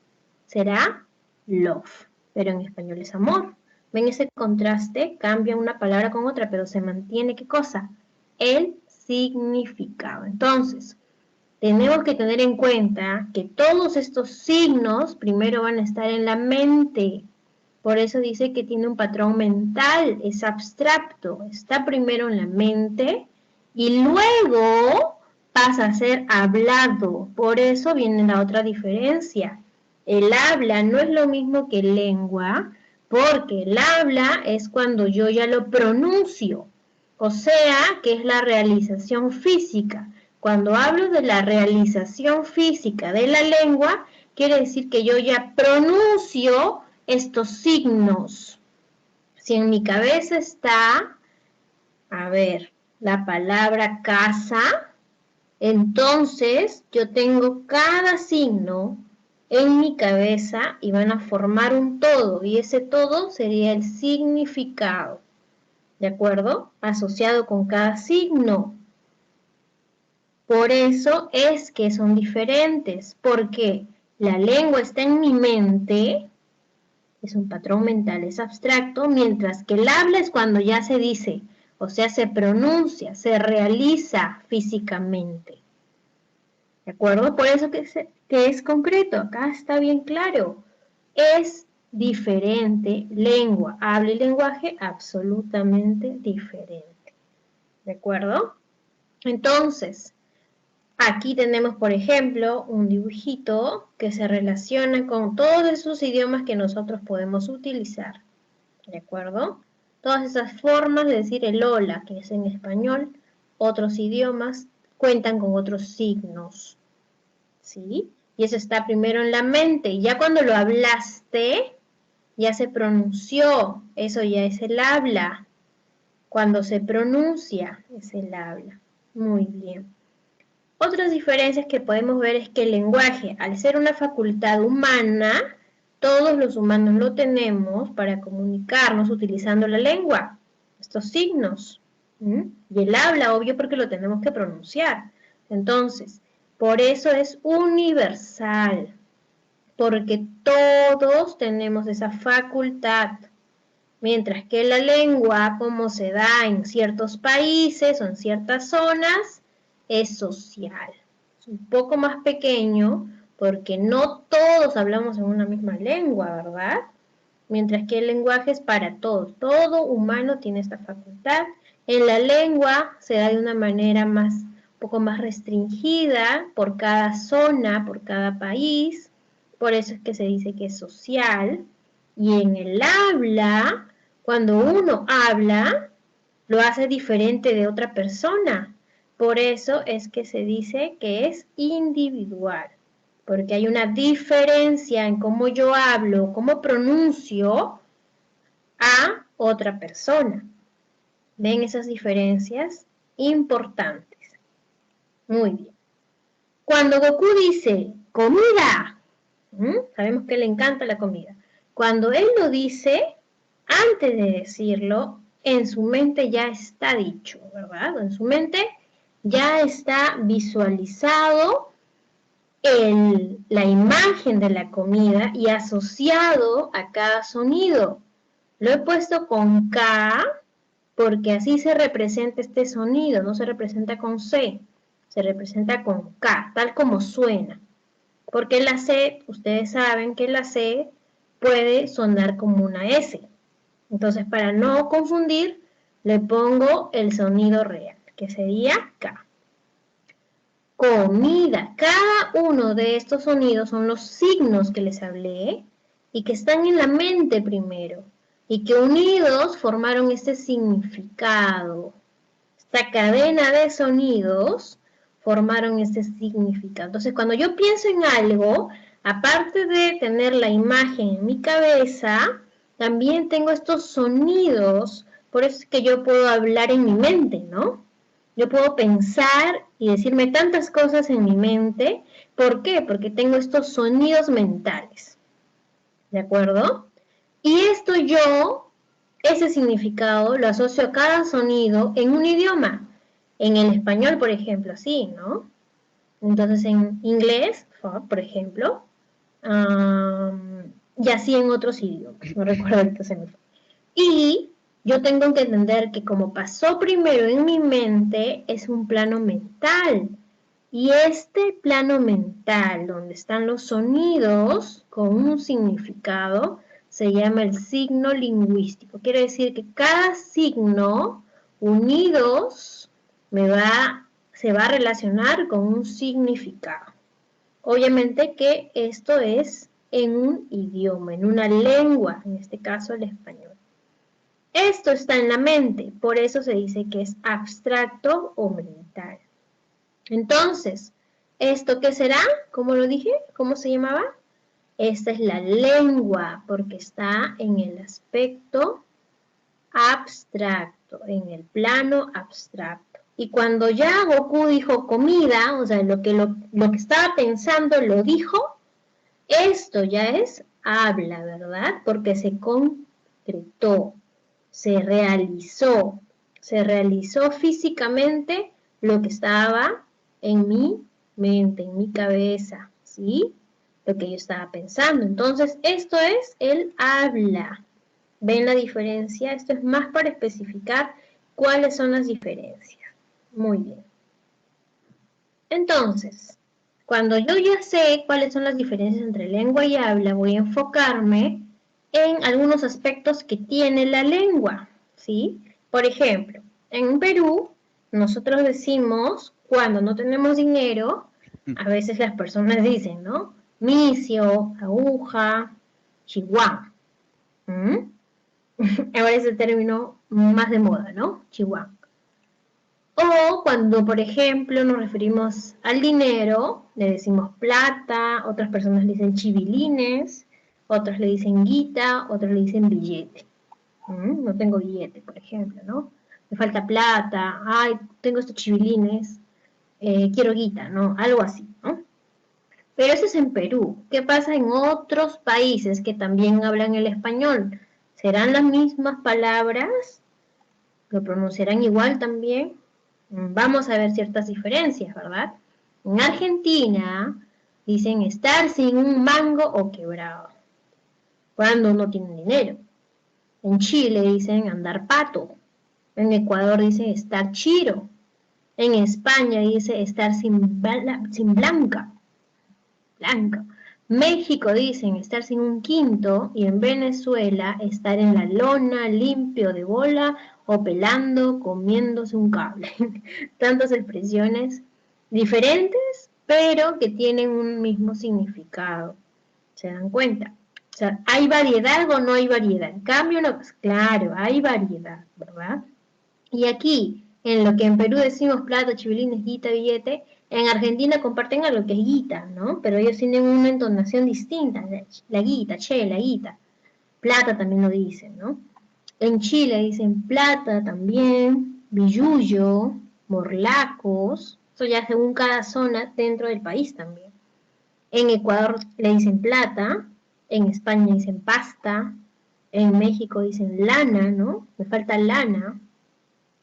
será love, pero en español es amor. ¿Ven ese contraste? Cambia una palabra con otra, pero se mantiene, ¿qué cosa? El significado. Entonces, tenemos que tener en cuenta que todos estos signos primero van a estar en la mente. Por eso dice que tiene un patrón mental, es abstracto. Está primero en la mente y luego pasa a ser hablado. Por eso viene la otra diferencia. El habla no es lo mismo que lengua, porque el habla es cuando yo ya lo pronuncio. O sea, que es la realización física. Cuando hablo de la realización física de la lengua, quiere decir que yo ya pronuncio estos signos. Si en mi cabeza está, a ver, la palabra casa, entonces yo tengo cada signo en mi cabeza y van a formar un todo, y ese todo sería el significado, ¿de acuerdo? Asociado con cada signo. Por eso es que son diferentes, porque la lengua está en mi mente, es un patrón mental, es abstracto, mientras que el habla es cuando ya se dice, o sea, se pronuncia, se realiza físicamente. ¿De acuerdo? Por eso que es concreto, acá está bien claro. Es diferente lengua, habla y lenguaje absolutamente diferente. ¿De acuerdo? Entonces, aquí tenemos, por ejemplo, un dibujito que se relaciona con todos esos idiomas que nosotros podemos utilizar. ¿De acuerdo? Todas esas formas de decir el hola, que es en español, otros idiomas cuentan con otros signos. ¿Sí? Y eso está primero en la mente. Y ya cuando lo hablaste, ya se pronunció. Eso ya es el habla. Cuando se pronuncia, es el habla. Muy bien. Otras diferencias que podemos ver es que el lenguaje, al ser una facultad humana, todos los humanos lo tenemos para comunicarnos utilizando la lengua, estos signos. Y el habla, obvio, porque lo tenemos que pronunciar. Entonces, por eso es universal, porque todos tenemos esa facultad. Mientras que la lengua, como se da en ciertos países o en ciertas zonas, es social. Es un poco más pequeño porque no todos hablamos en una misma lengua, ¿verdad? Mientras que el lenguaje es para todos. Todo humano tiene esta facultad. En la lengua se da de una manera un poco más restringida por cada zona, por cada país. Por eso es que se dice que es social. Y en el habla, cuando uno habla, lo hace diferente de otra persona. Por eso es que se dice que es individual, porque hay una diferencia en cómo yo hablo, cómo pronuncio a otra persona. ¿Ven esas diferencias? Importantes. Muy bien. Cuando Goku dice comida, sabemos que le encanta la comida. Cuando él lo dice, antes de decirlo, en su mente ya está dicho, ¿verdad? En su mente ya está visualizado la imagen de la comida y asociado a cada sonido. Lo he puesto con K porque así se representa este sonido, no se representa con C, se representa con K, tal como suena. Porque la C, ustedes saben que la C puede sonar como una S. Entonces, para no confundir, le pongo el sonido real, que sería K. Comida. Cada uno de estos sonidos son los signos que les hablé y que están en la mente primero y que unidos formaron este significado. Esta cadena de sonidos formaron este significado. Entonces, cuando yo pienso en algo, aparte de tener la imagen en mi cabeza, también tengo estos sonidos, por eso es que yo puedo hablar en mi mente, ¿no? Yo puedo pensar y decirme tantas cosas en mi mente. ¿Por qué? Porque tengo estos sonidos mentales. ¿De acuerdo? Y esto ese significado lo asocio a cada sonido en un idioma. En el español, por ejemplo, sí, ¿no? Entonces, en inglés, por ejemplo, y así en otros idiomas, no recuerdo ahorita se me fue. Y yo tengo que entender que como pasó primero en mi mente, es un plano mental. Y este plano mental, donde están los sonidos con un significado, se llama el signo lingüístico. Quiere decir que cada signo unidos se va a relacionar con un significado. Obviamente que esto es en un idioma, en una lengua, en este caso el español. Esto está en la mente, por eso se dice que es abstracto o mental. Entonces, ¿esto qué será? ¿Cómo lo dije? ¿Cómo se llamaba? Esta es la lengua, porque está en el aspecto abstracto, en el plano abstracto. Y cuando ya Goku dijo comida, o sea, lo que estaba pensando lo dijo, esto ya es habla, ¿verdad? Porque se concretó, se realizó físicamente lo que estaba en mi mente, en mi cabeza, ¿sí? Lo que yo estaba pensando. Entonces, esto es el habla. ¿Ven la diferencia? Esto es más para especificar cuáles son las diferencias. Muy bien. Entonces, cuando yo ya sé cuáles son las diferencias entre lengua y habla, voy a enfocarme en algunos aspectos que tiene la lengua, ¿sí? Por ejemplo, en Perú, nosotros decimos, cuando no tenemos dinero, a veces las personas dicen, ¿no? Misio, aguja, chihuahua. Ahora es el término más de moda, ¿no? Chihuahua. O cuando, por ejemplo, nos referimos al dinero, le decimos plata, otras personas le dicen chivilines, otros le dicen guita, otros le dicen billete. No tengo billete, por ejemplo, ¿no? Me falta plata, ay, tengo estos chivilines, quiero guita, ¿no? Algo así, ¿no? Pero eso es en Perú. ¿Qué pasa en otros países que también hablan el español? ¿Serán las mismas palabras? ¿Lo pronunciarán igual también? Vamos a ver ciertas diferencias, ¿verdad? En Argentina dicen estar sin un mango o quebrado, cuando no tienen dinero. En Chile dicen andar pato. En Ecuador dicen estar chiro. En España dice estar sin blanca. México dicen estar sin un quinto y en Venezuela estar en la lona, limpio de bola o pelando, comiéndose un cable. Tantas expresiones diferentes, pero que tienen un mismo significado. ¿Se dan cuenta? O sea, ¿hay variedad o no hay variedad? En cambio, no, pues claro, hay variedad, ¿verdad? Y aquí, en lo que en Perú decimos plata, chivilines, guita, billete, en Argentina comparten algo que es guita, ¿no? Pero ellos tienen una entonación distinta, la guita, che, la guita. Plata también lo dicen, ¿no? En Chile dicen plata también, billullo, morlacos, eso ya según cada zona dentro del país también. En Ecuador le dicen plata, en España dicen pasta, en México dicen lana, ¿no? Me falta lana.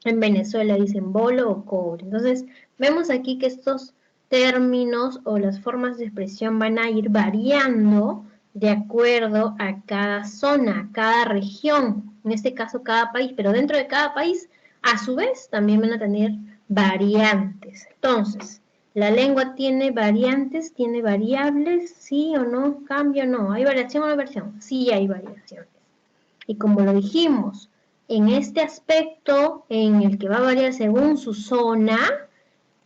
En Venezuela dicen bolo o cobre. Entonces, vemos aquí que estos términos o las formas de expresión van a ir variando de acuerdo a cada zona, a cada región, en este caso cada país, pero dentro de cada país, a su vez, también van a tener variantes. Entonces, ¿la lengua tiene variantes, tiene variables, sí o no, cambio o no? ¿Hay variación o no variación? Sí hay variaciones. Y como lo dijimos, en este aspecto en el que va a variar según su zona,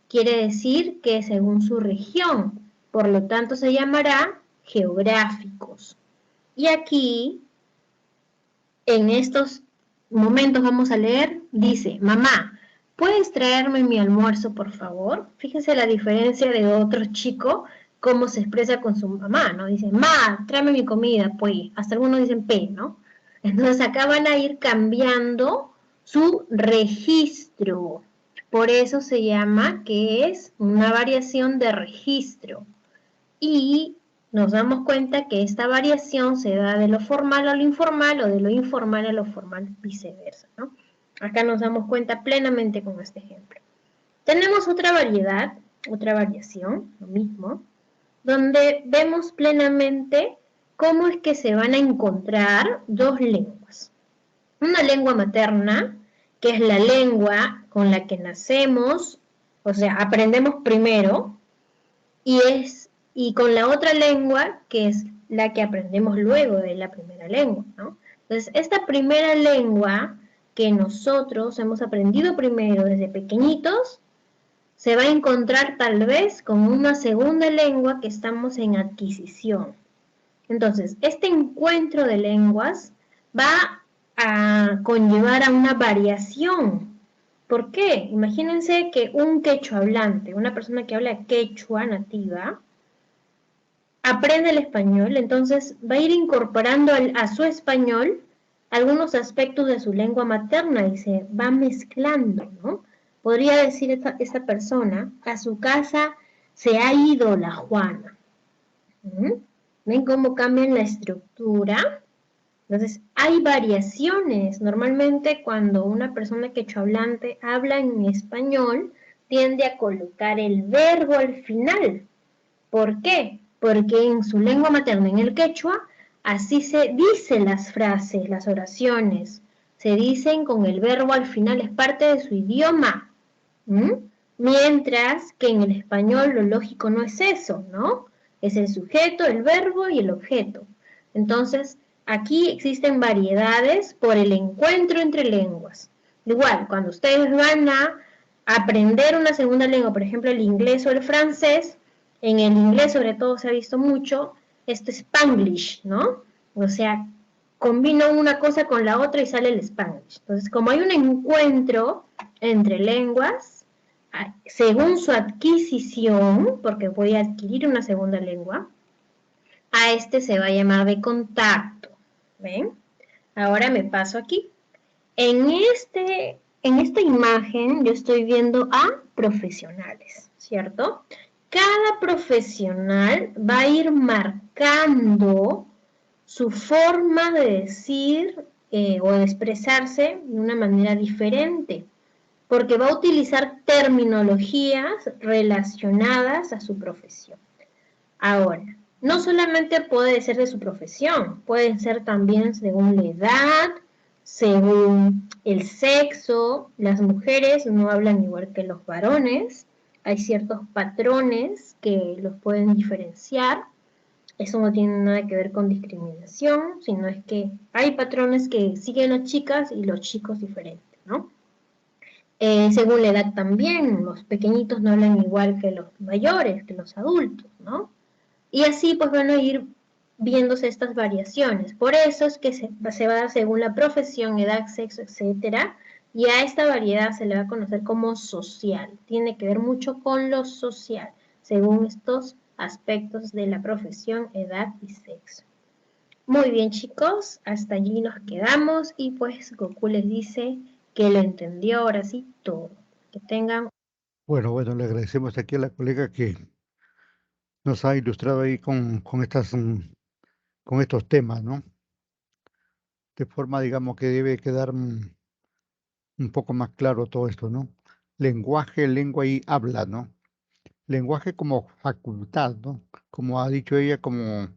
quiere decir que según su región, por lo tanto se llamará geográficos. Y aquí, en estos momentos vamos a leer, dice, mamá, ¿puedes traerme mi almuerzo, por favor? Fíjense la diferencia de otro chico, cómo se expresa con su mamá, ¿no? Dice, ma, tráeme mi comida, pues, hasta algunos dicen P, ¿no? Entonces acá van a ir cambiando su registro. Por eso se llama que es una variación de registro. Y nos damos cuenta que esta variación se da de lo formal a lo informal o de lo informal a lo formal, viceversa, ¿no? Acá nos damos cuenta plenamente con este ejemplo. Tenemos otra variedad, otra variación, lo mismo. donde vemos plenamente cómo es que se van a encontrar dos lenguas. Una lengua materna, que es la lengua con la que nacemos, o sea, aprendemos primero, y con la otra lengua, que es la que aprendemos luego de la primera lengua, ¿no? Entonces, esta primera lengua que nosotros hemos aprendido primero desde pequeñitos, se va a encontrar tal vez con una segunda lengua que estamos en adquisición. Entonces, este encuentro de lenguas va a conllevar a una variación. ¿Por qué? Imagínense que un quechua hablante, una persona que habla quechua nativa, aprende el español, entonces va a ir incorporando a su español algunos aspectos de su lengua materna y se va mezclando, ¿no? Podría decir esta persona, a su casa se ha ido la Juana. ¿Mm? ¿Ven cómo cambian la estructura? Entonces, hay variaciones. Normalmente cuando una persona quechohablante habla en español, tiende a colocar el verbo al final. ¿Por qué? Porque en su lengua materna, en el quechua, así se dicen las frases, las oraciones. Se dicen con el verbo al final, es parte de su idioma. ¿Mm? Mientras que en el español lo lógico no es eso, ¿no? Es el sujeto, el verbo y el objeto. Entonces, aquí existen variedades por el encuentro entre lenguas. Igual, cuando ustedes van a aprender una segunda lengua, por ejemplo, el inglés o el francés, en el inglés sobre todo se ha visto mucho, esto es Spanglish, ¿no? O sea, combino una cosa con la otra y sale el Spanglish. Entonces, como hay un encuentro entre lenguas, según su adquisición, porque voy a adquirir una segunda lengua, a este se va a llamar de contacto. ¿Ven? Ahora me paso aquí. En esta imagen yo estoy viendo a profesionales, ¿cierto? Cada profesional va a ir marcando su forma de decir o de expresarse de una manera diferente, porque va a utilizar terminologías relacionadas a su profesión. Ahora, no solamente puede ser de su profesión, pueden ser también según la edad, según el sexo. Las mujeres no hablan igual que los varones, hay ciertos patrones que los pueden diferenciar. Eso no tiene nada que ver con discriminación, sino es que hay patrones que siguen las chicas y los chicos diferentes, ¿no? Según la edad también, los pequeñitos no hablan igual que los mayores, que los adultos, ¿no? Y así pues van a ir viéndose estas variaciones. Por eso es que se va a dar según la profesión, edad, sexo, etcétera, y a esta variedad se le va a conocer como social. Tiene que ver mucho con lo social, según estos aspectos de la profesión, edad y sexo. Muy bien, chicos, hasta allí nos quedamos y pues Goku les dice que lo entendió ahora sí todo. Que tengan... Bueno, le agradecemos aquí a la colega que nos ha ilustrado ahí con estos temas, ¿no? De forma, digamos, que debe quedar un poco más claro todo esto, ¿no? Lenguaje, lengua y habla, ¿no? Lenguaje como facultad, ¿no? Como ha dicho ella, como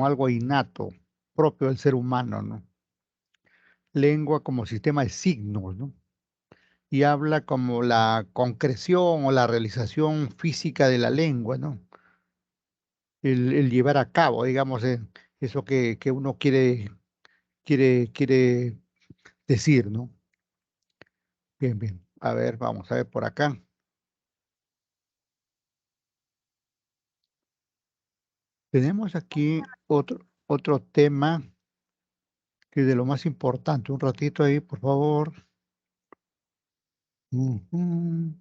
algo innato, propio del ser humano, ¿no? Lengua como sistema de signos, ¿no? Y habla como la concreción o la realización física de la lengua, ¿no? El llevar a cabo, digamos, eso que uno quiere decir, ¿no? Bien, bien. A ver, vamos a ver por acá. Tenemos aquí otro tema que es de lo más importante. Un ratito ahí, por favor. Ujú.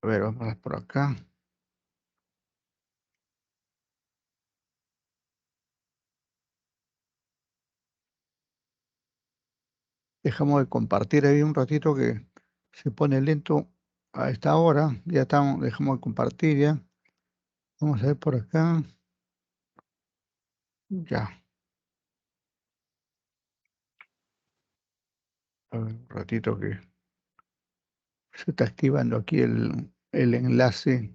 A ver, vamos por acá. Dejamos de compartir ahí un ratito que se pone lento a esta hora. Ya estamos, dejamos de compartir ya. Vamos a ver por acá. Ya. A ver, un ratito que se está activando aquí el enlace.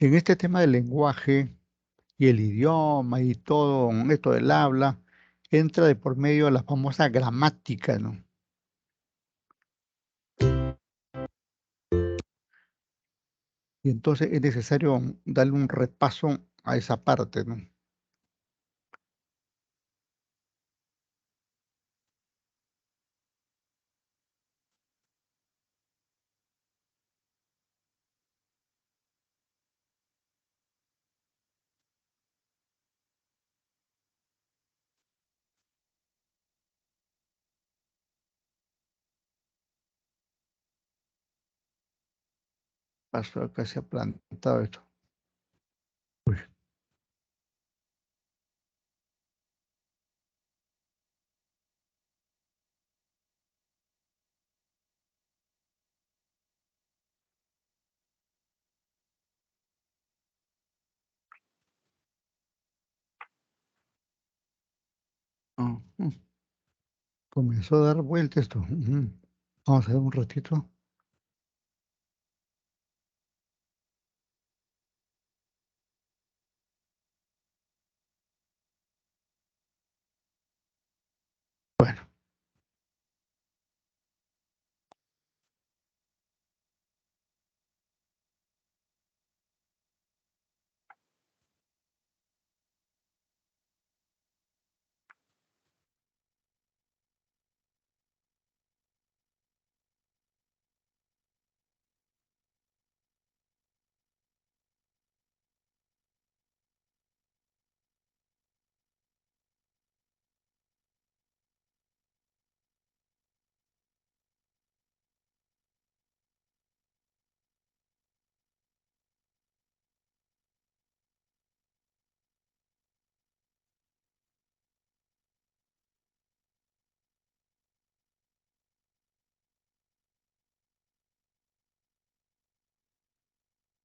En este tema del lenguaje y el idioma y todo esto del habla, entra de por medio de la famosa gramática, ¿no? Y entonces es necesario darle un repaso a esa parte, ¿no? Pasó acá, se ha plantado esto. Uy, ah, comenzó a dar vuelta esto. Ujú. Vamos a ver un ratito. Bueno,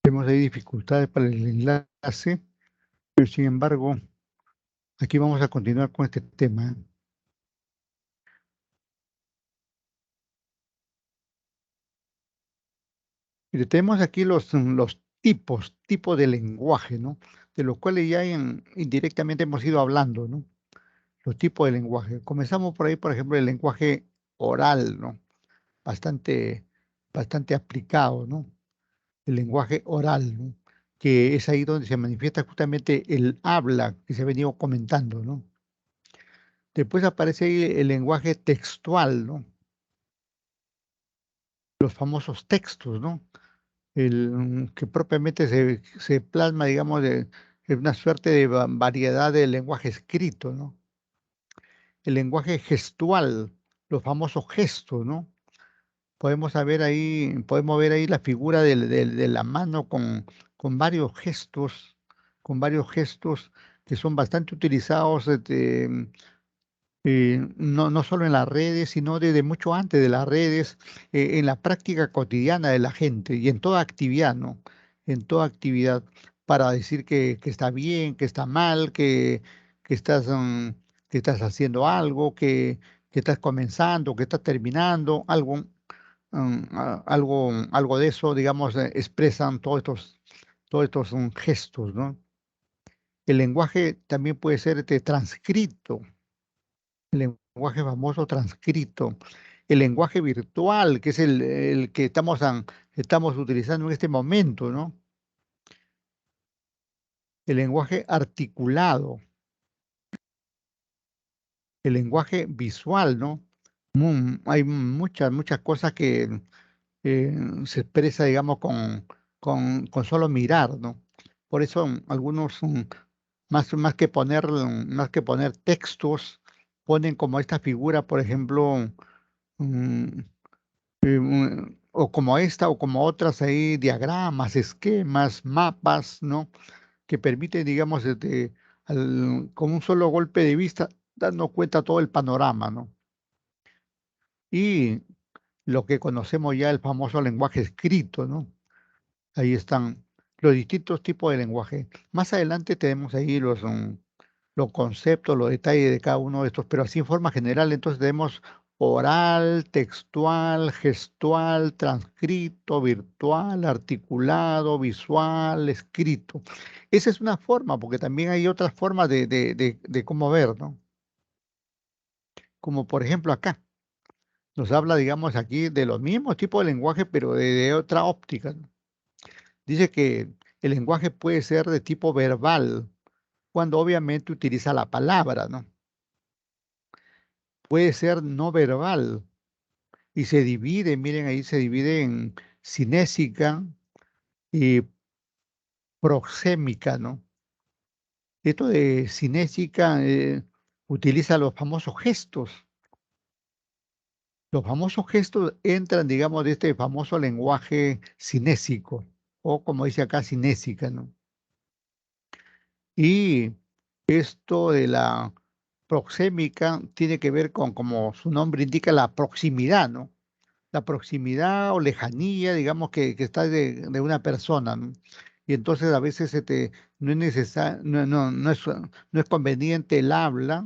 tenemos ahí dificultades para el enlace, pero sin embargo, aquí vamos a continuar con este tema. Mire, tenemos aquí los tipos de lenguaje, ¿no? De los cuales ya indirectamente hemos ido hablando, ¿no? Los tipos de lenguaje. Comenzamos por ahí, por ejemplo, el lenguaje oral, ¿no? Bastante, bastante aplicado, ¿no? El lenguaje oral, ¿no? Que es ahí donde se manifiesta justamente el habla que se ha venido comentando, ¿no? Después aparece ahí el lenguaje textual, ¿no? Los famosos textos, ¿no? Que propiamente se plasma, digamos, en una suerte de variedad de lenguaje escrito, ¿no? El lenguaje gestual, los famosos gestos, ¿no? Podemos ver ahí la figura de la mano con varios gestos que son bastante utilizados no solo en las redes, sino desde mucho antes de las redes, en la práctica cotidiana de la gente y en toda actividad, ¿no? En toda actividad, para decir que está bien, que está mal, que estás haciendo algo, que estás comenzando, que estás terminando, algo de eso, digamos, expresan todos estos gestos, ¿no? El lenguaje también puede ser transcrito, el lenguaje famoso transcrito, el lenguaje virtual, que es el que estamos utilizando en este momento, ¿no? el lenguaje articulado, el lenguaje visual, ¿no? Hay muchas cosas que se expresa, digamos, con solo mirar, ¿no? Por eso algunos, más que poner textos, ponen como esta figura, por ejemplo, mm, o como esta o como otras ahí, diagramas, esquemas, mapas, ¿no? Que permiten, digamos, con un solo golpe de vista, darnos cuenta todo el panorama, ¿no? Y lo que conocemos ya, el famoso lenguaje escrito, ¿no? Ahí están los distintos tipos de lenguaje. Más adelante tenemos ahí los conceptos, los detalles de cada uno de estos, pero así en forma general, entonces tenemos oral, textual, gestual, transcrito, virtual, articulado, visual, escrito. Esa es una forma, porque también hay otras formas de cómo ver, ¿no? Como por ejemplo acá, nos habla, digamos, aquí de los mismos tipos de lenguaje, pero de otra óptica, ¿no? Dice que el lenguaje puede ser de tipo verbal, cuando obviamente utiliza la palabra, ¿no? Puede ser no verbal y se divide, miren ahí, se divide en cinésica y proxémica, ¿no? Esto de cinésica utiliza los famosos gestos. Los famosos gestos entran, digamos, de este famoso lenguaje cinésico, o como dice acá, cinésica, ¿no? Y esto de la proxémica tiene que ver con, como su nombre indica, la proximidad, ¿no? La proximidad o lejanía, digamos, que está de una persona, ¿no? Y entonces a veces no es necesario, no es conveniente el habla,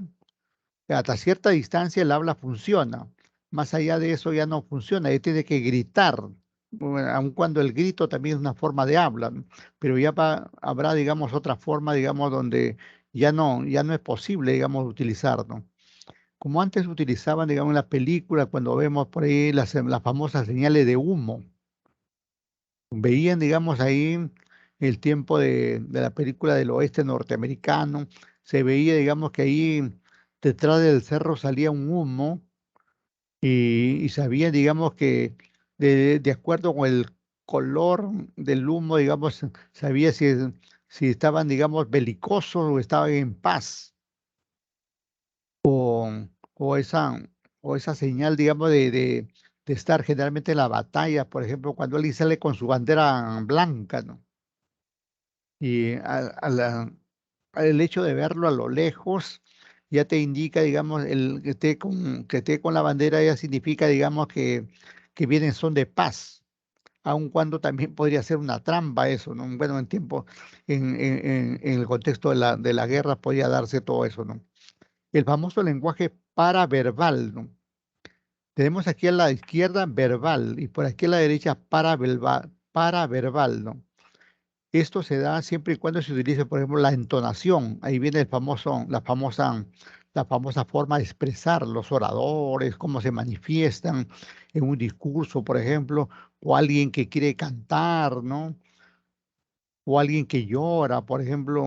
hasta cierta distancia el habla funciona. Más allá de eso ya no funciona, ya tiene que gritar, bueno, aun cuando el grito también es una forma de habla, ¿no? Pero ya habrá, digamos, otra forma, digamos, donde ya no es posible, digamos, utilizar, ¿no? Como antes utilizaban, digamos, en la película, cuando vemos por ahí las famosas señales de humo. Veían, digamos, ahí el tiempo de la película del oeste norteamericano, se veía, digamos, que ahí detrás del cerro salía un humo y sabían, digamos, que de acuerdo con el color del humo, digamos, sabía si estaban, digamos, belicosos o estaban en paz. O esa, o esa señal, digamos, de estar generalmente en la batalla, por ejemplo, cuando alguien sale con su bandera blanca, ¿no? Y el hecho de verlo a lo lejos ya te indica, digamos, que esté con la bandera ya significa, digamos, que vienen son de paz, aun cuando también podría ser una trampa eso, ¿no? Bueno, en el contexto de la guerra podría darse todo eso, ¿no? El famoso lenguaje paraverbal, ¿no? Tenemos aquí a la izquierda verbal y por aquí a la derecha paraverbal, ¿no? Esto se da siempre y cuando se utilice, por ejemplo, la entonación. Ahí viene la famosa forma de expresar los oradores, cómo se manifiestan en un discurso, por ejemplo, o alguien que quiere cantar, ¿no? O alguien que llora, por ejemplo,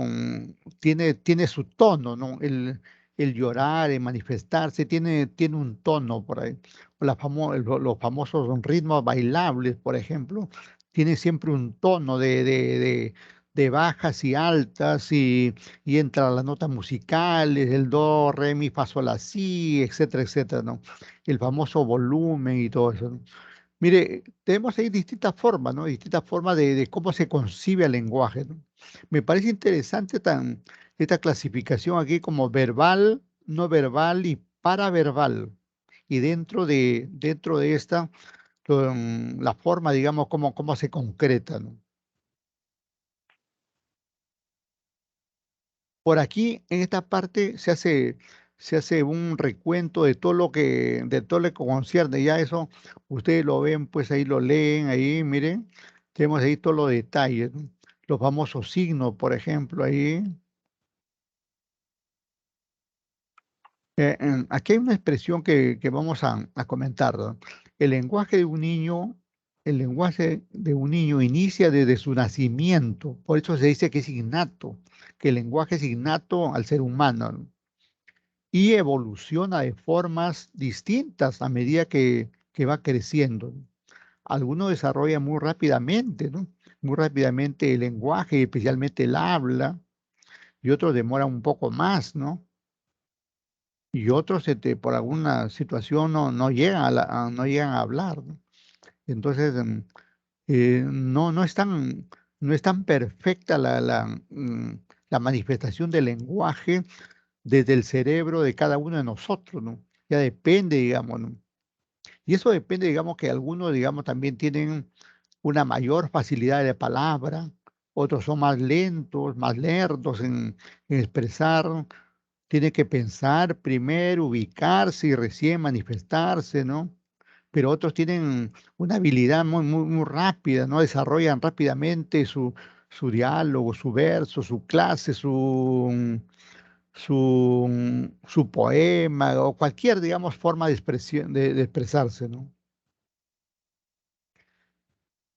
tiene su tono, ¿no? El llorar, el manifestarse, tiene un tono por ahí. O los famosos ritmos bailables, por ejemplo, tiene siempre un tono de bajas y altas y entra las notas musicales, el do, re, mi, fa, sol, la, si, etcétera, etcétera, ¿no? El famoso volumen y todo eso, ¿no? Mire, tenemos ahí distintas formas, ¿no? Distintas formas de cómo se concibe el lenguaje, ¿no? Me parece interesante esta clasificación aquí como verbal, no verbal y paraverbal. Y dentro de esta, la forma, digamos, cómo se concreta, ¿no? Por aquí, en esta parte, se hace un recuento de todo lo que concierne. Ya eso, ustedes lo ven, pues ahí lo leen, ahí, miren, tenemos ahí todos los detalles, ¿no? Los famosos signos, por ejemplo, ahí. Aquí hay una expresión que vamos a comentar, ¿no? El lenguaje de un niño, el lenguaje de un niño inicia desde su nacimiento, por eso se dice que es innato. que el lenguaje es innato al ser humano, ¿no? Y evoluciona de formas distintas a medida que va creciendo, ¿no? Algunos desarrollan muy rápidamente, ¿no? Muy rápidamente el lenguaje, especialmente el habla, y otros demoran un poco más, ¿no? Y otros por alguna situación no llegan no llegan a hablar, ¿no? Entonces, no es tan perfecta la manifestación del lenguaje desde el cerebro de cada uno de nosotros, ¿no? Ya depende, digamos, ¿no? Y eso depende, digamos, que algunos, digamos, también tienen una mayor facilidad de palabra, otros son más lentos, más lerdos en expresar, tiene que pensar primero, ubicarse y recién manifestarse, ¿no? Pero otros tienen una habilidad muy rápida, ¿no? Desarrollan rápidamente su diálogo, su verso, su clase, su poema o cualquier, digamos, forma de expresión, de expresarse, ¿no?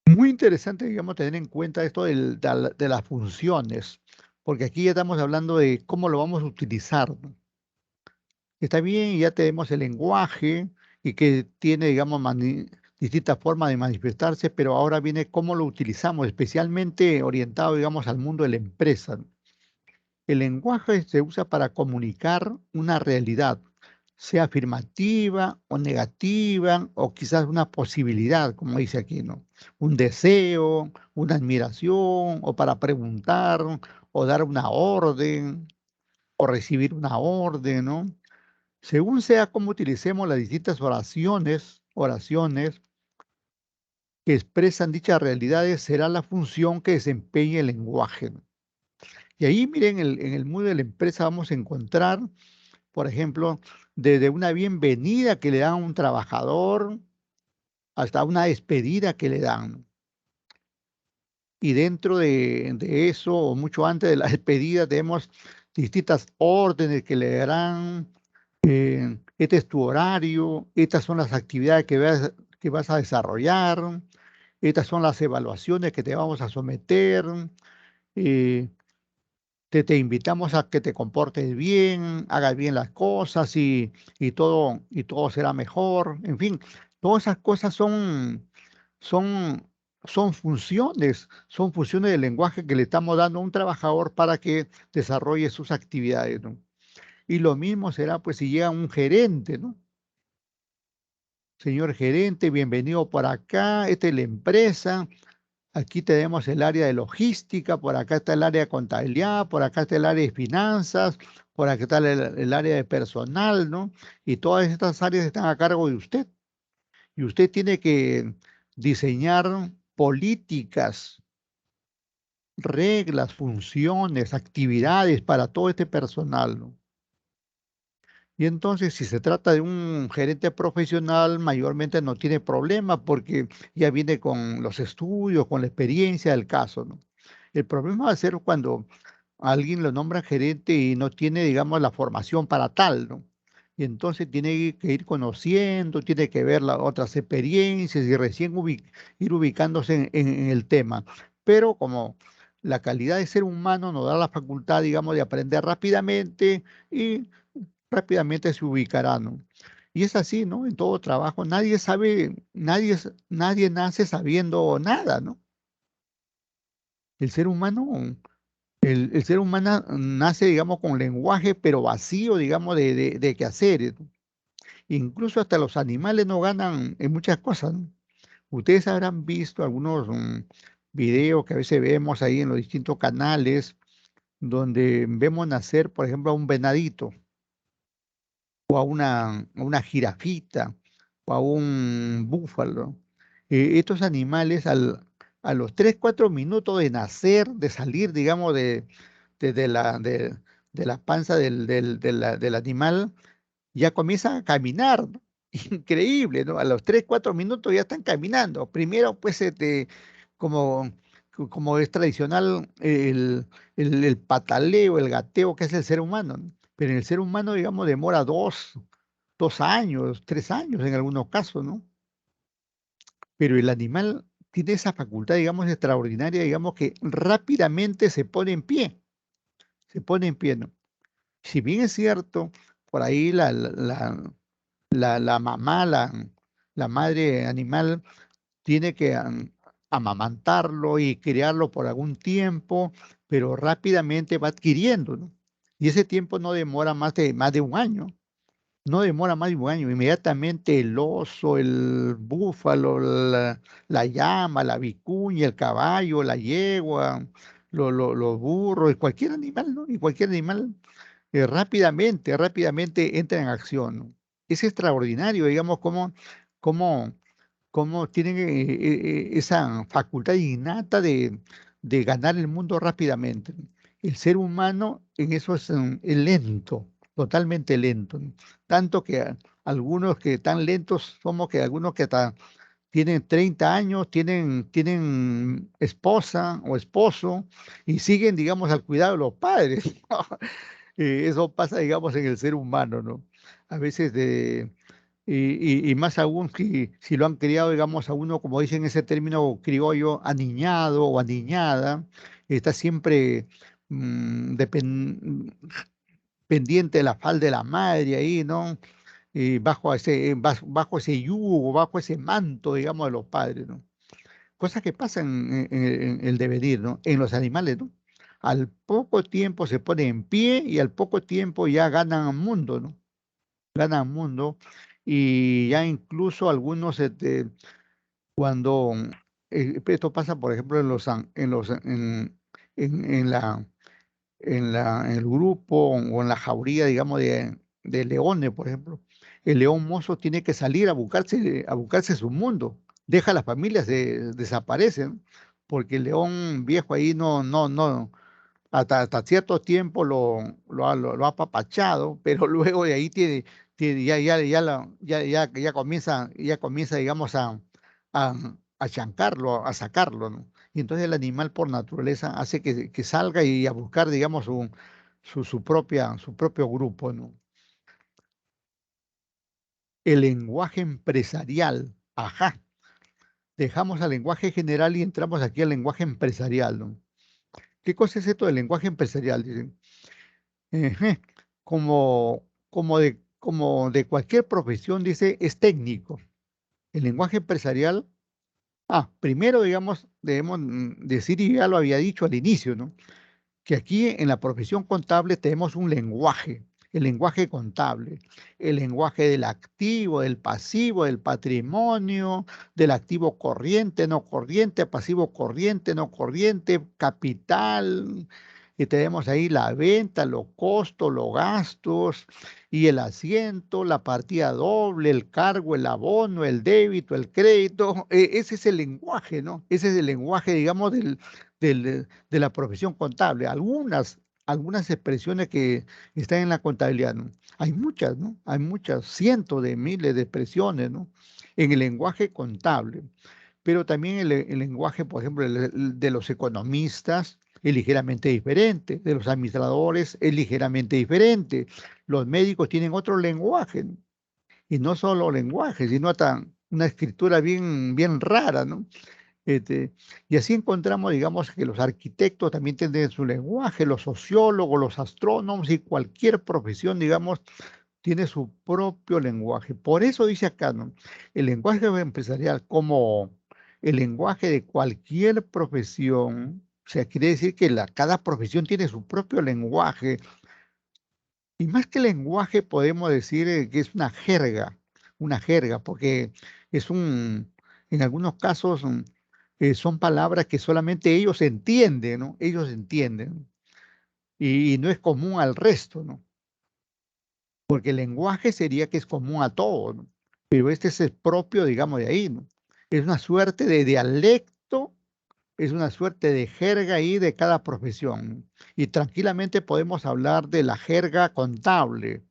Muy interesante, digamos, tener en cuenta esto de las funciones, porque aquí ya estamos hablando de cómo lo vamos a utilizar, ¿no? Está bien, ya tenemos el lenguaje y que tiene, digamos, distintas formas de manifestarse, pero ahora viene cómo lo utilizamos, especialmente orientado, digamos, al mundo de la empresa, ¿no? El lenguaje se usa para comunicar una realidad, sea afirmativa o negativa, o quizás una posibilidad, como dice aquí, ¿no? Un deseo, una admiración, o para preguntar, o dar una orden, o recibir una orden, ¿no? Según sea cómo utilicemos las distintas oraciones que expresan dichas realidades, será la función que desempeñe el lenguaje, ¿no? Y ahí, miren, en el mundo de la empresa vamos a encontrar, por ejemplo, desde una bienvenida que le dan a un trabajador hasta una despedida que le dan. Y dentro de eso, o mucho antes de la despedida, tenemos distintas órdenes que le darán. Este es tu horario, estas son las actividades que vas a desarrollar, estas son las evaluaciones que te vamos a someter. eh, te invitamos a que te comportes bien, hagas bien las cosas y todo será mejor. En fin, todas esas cosas son, son funciones del lenguaje que le estamos dando a un trabajador para que desarrolle sus actividades, ¿no? Y lo mismo será pues si llega un gerente, ¿no? Señor gerente, bienvenido por acá, esta es la empresa. Aquí tenemos el área de logística, por acá está el área de contabilidad, por acá está el área de finanzas, por acá está el área de personal, ¿no? Y todas estas áreas están a cargo de usted. Y usted tiene que diseñar políticas, reglas, funciones, actividades para todo este personal, ¿no? Y entonces, si se trata de un gerente profesional, mayormente no tiene problema porque ya viene con los estudios, con la experiencia del caso, ¿no? El problema va a ser cuando alguien lo nombra gerente y no tiene, digamos, la formación para tal, ¿no? Y entonces tiene que ir conociendo, tiene que ver las otras experiencias y recién ir ubicándose en el tema. Pero como la calidad de ser humano nos da la facultad, digamos, de aprender rápidamente y rápidamente se ubicará, ¿no? Y es así, ¿no? En todo trabajo, nadie sabe, nadie nace sabiendo nada, ¿no? El ser humano, el ser humano nace, digamos, con lenguaje, pero vacío, digamos, de quehaceres, ¿no? Incluso hasta los animales no ganan en muchas cosas, ¿no? Ustedes habrán visto algunos videos que a veces vemos ahí en los distintos canales, donde vemos nacer, por ejemplo, a un venadito, o a una jirafita, o a un búfalo. Estos animales a los 3 4 minutos de nacer, de salir, digamos, de la panza del animal, ya comienzan a caminar, ¿no? Increíble, ¿no? A los 3 4 minutos ya están caminando. Primero, pues, como, como es tradicional, el pataleo, el gateo que es el ser humano, ¿no? Pero en el ser humano, digamos, demora 2 años, 3 años en algunos casos, ¿no? Pero el animal tiene esa facultad, digamos, extraordinaria, digamos, que rápidamente se pone en pie. se pone en pie, ¿no? Si bien es cierto, por ahí la mamá, la madre animal, tiene que amamantarlo y criarlo por algún tiempo, pero rápidamente va adquiriendo, ¿no? Y ese tiempo no demora más de un año. No demora más de un año. Inmediatamente el oso, el búfalo, la llama, la vicuña, el caballo, la yegua, los burros, y cualquier animal, ¿no? Y cualquier animal rápidamente entra en acción, ¿no? Es extraordinario, digamos, cómo, cómo tienen esa facultad innata de ganar el mundo rápidamente, ¿no? El ser humano en eso es lento, totalmente lento, ¿no? Tanto que algunos que tan lentos somos que algunos que hasta tienen 30 años, tienen esposa o esposo y siguen, digamos, al cuidado de los padres. Eso pasa, digamos, en el ser humano, ¿no? A veces y más aún si lo han criado, digamos, a uno, como dicen ese término criollo, aniñado o aniñada, está siempre pendiente de la falda de la madre ahí, ¿no? Y bajo ese yugo, bajo ese manto, digamos, de los padres, ¿no? Cosas que pasan en el devenir, ¿no? En los animales, ¿no? Al poco tiempo se ponen en pie y al poco tiempo ya ganan mundo, ¿no? Ganan mundo y ya incluso algunos, cuando esto pasa, por ejemplo, en la, en el grupo o en la jauría, digamos, de leones, por ejemplo. El león mozo tiene que salir a buscarse su mundo. Deja a las familias, desaparecen, porque el león viejo ahí no, hasta cierto tiempo lo ha apapachado, pero luego de ahí ya comienza, digamos, a chancarlo, a sacarlo, ¿no? Y entonces el animal por naturaleza hace que salga y a buscar, digamos, su propio grupo, ¿no? El lenguaje empresarial, ajá. Dejamos al lenguaje general y entramos aquí al lenguaje empresarial, ¿no? ¿Qué cosa es esto del lenguaje empresarial? Dicen. Ejé. Como de cualquier profesión, dice, es técnico. El lenguaje empresarial, primero, digamos, debemos decir, y ya lo había dicho al inicio, ¿no? Que aquí en la profesión contable tenemos un lenguaje, el lenguaje contable, el lenguaje del activo, del pasivo, del patrimonio, del activo corriente, no corriente, pasivo corriente, no corriente, capital. Y tenemos ahí la venta, los costos, los gastos y el asiento, la partida doble, el cargo, el abono, el débito, el crédito. Ese es el lenguaje, ¿no? Ese es el lenguaje, digamos, de la profesión contable. Algunas expresiones que están en la contabilidad, ¿no? Hay muchas, ¿no? Hay muchas, cientos de miles de expresiones, ¿no? En el lenguaje contable. Pero también el lenguaje, por ejemplo, de los economistas es ligeramente diferente, de los administradores es ligeramente diferente. Los médicos tienen otro lenguaje, ¿no? Y no solo lenguaje, sino hasta una escritura bien rara, ¿no? Y así encontramos, digamos, que los arquitectos también tienen su lenguaje, los sociólogos, los astrónomos y cualquier profesión, digamos, tiene su propio lenguaje. Por eso dice acá, ¿no? El lenguaje empresarial como el lenguaje de cualquier profesión, o sea, quiere decir que cada profesión tiene su propio lenguaje. Y más que lenguaje podemos decir que es una jerga, porque en algunos casos son palabras que solamente ellos entienden, ¿no? Ellos entienden. Y no es común al resto, ¿no? Porque el lenguaje sería que es común a todos, ¿no? Pero este es el propio, digamos, de ahí, ¿no? Es una suerte de dialecto, es una suerte de jerga ahí de cada profesión, ¿no? Y tranquilamente podemos hablar de la jerga contable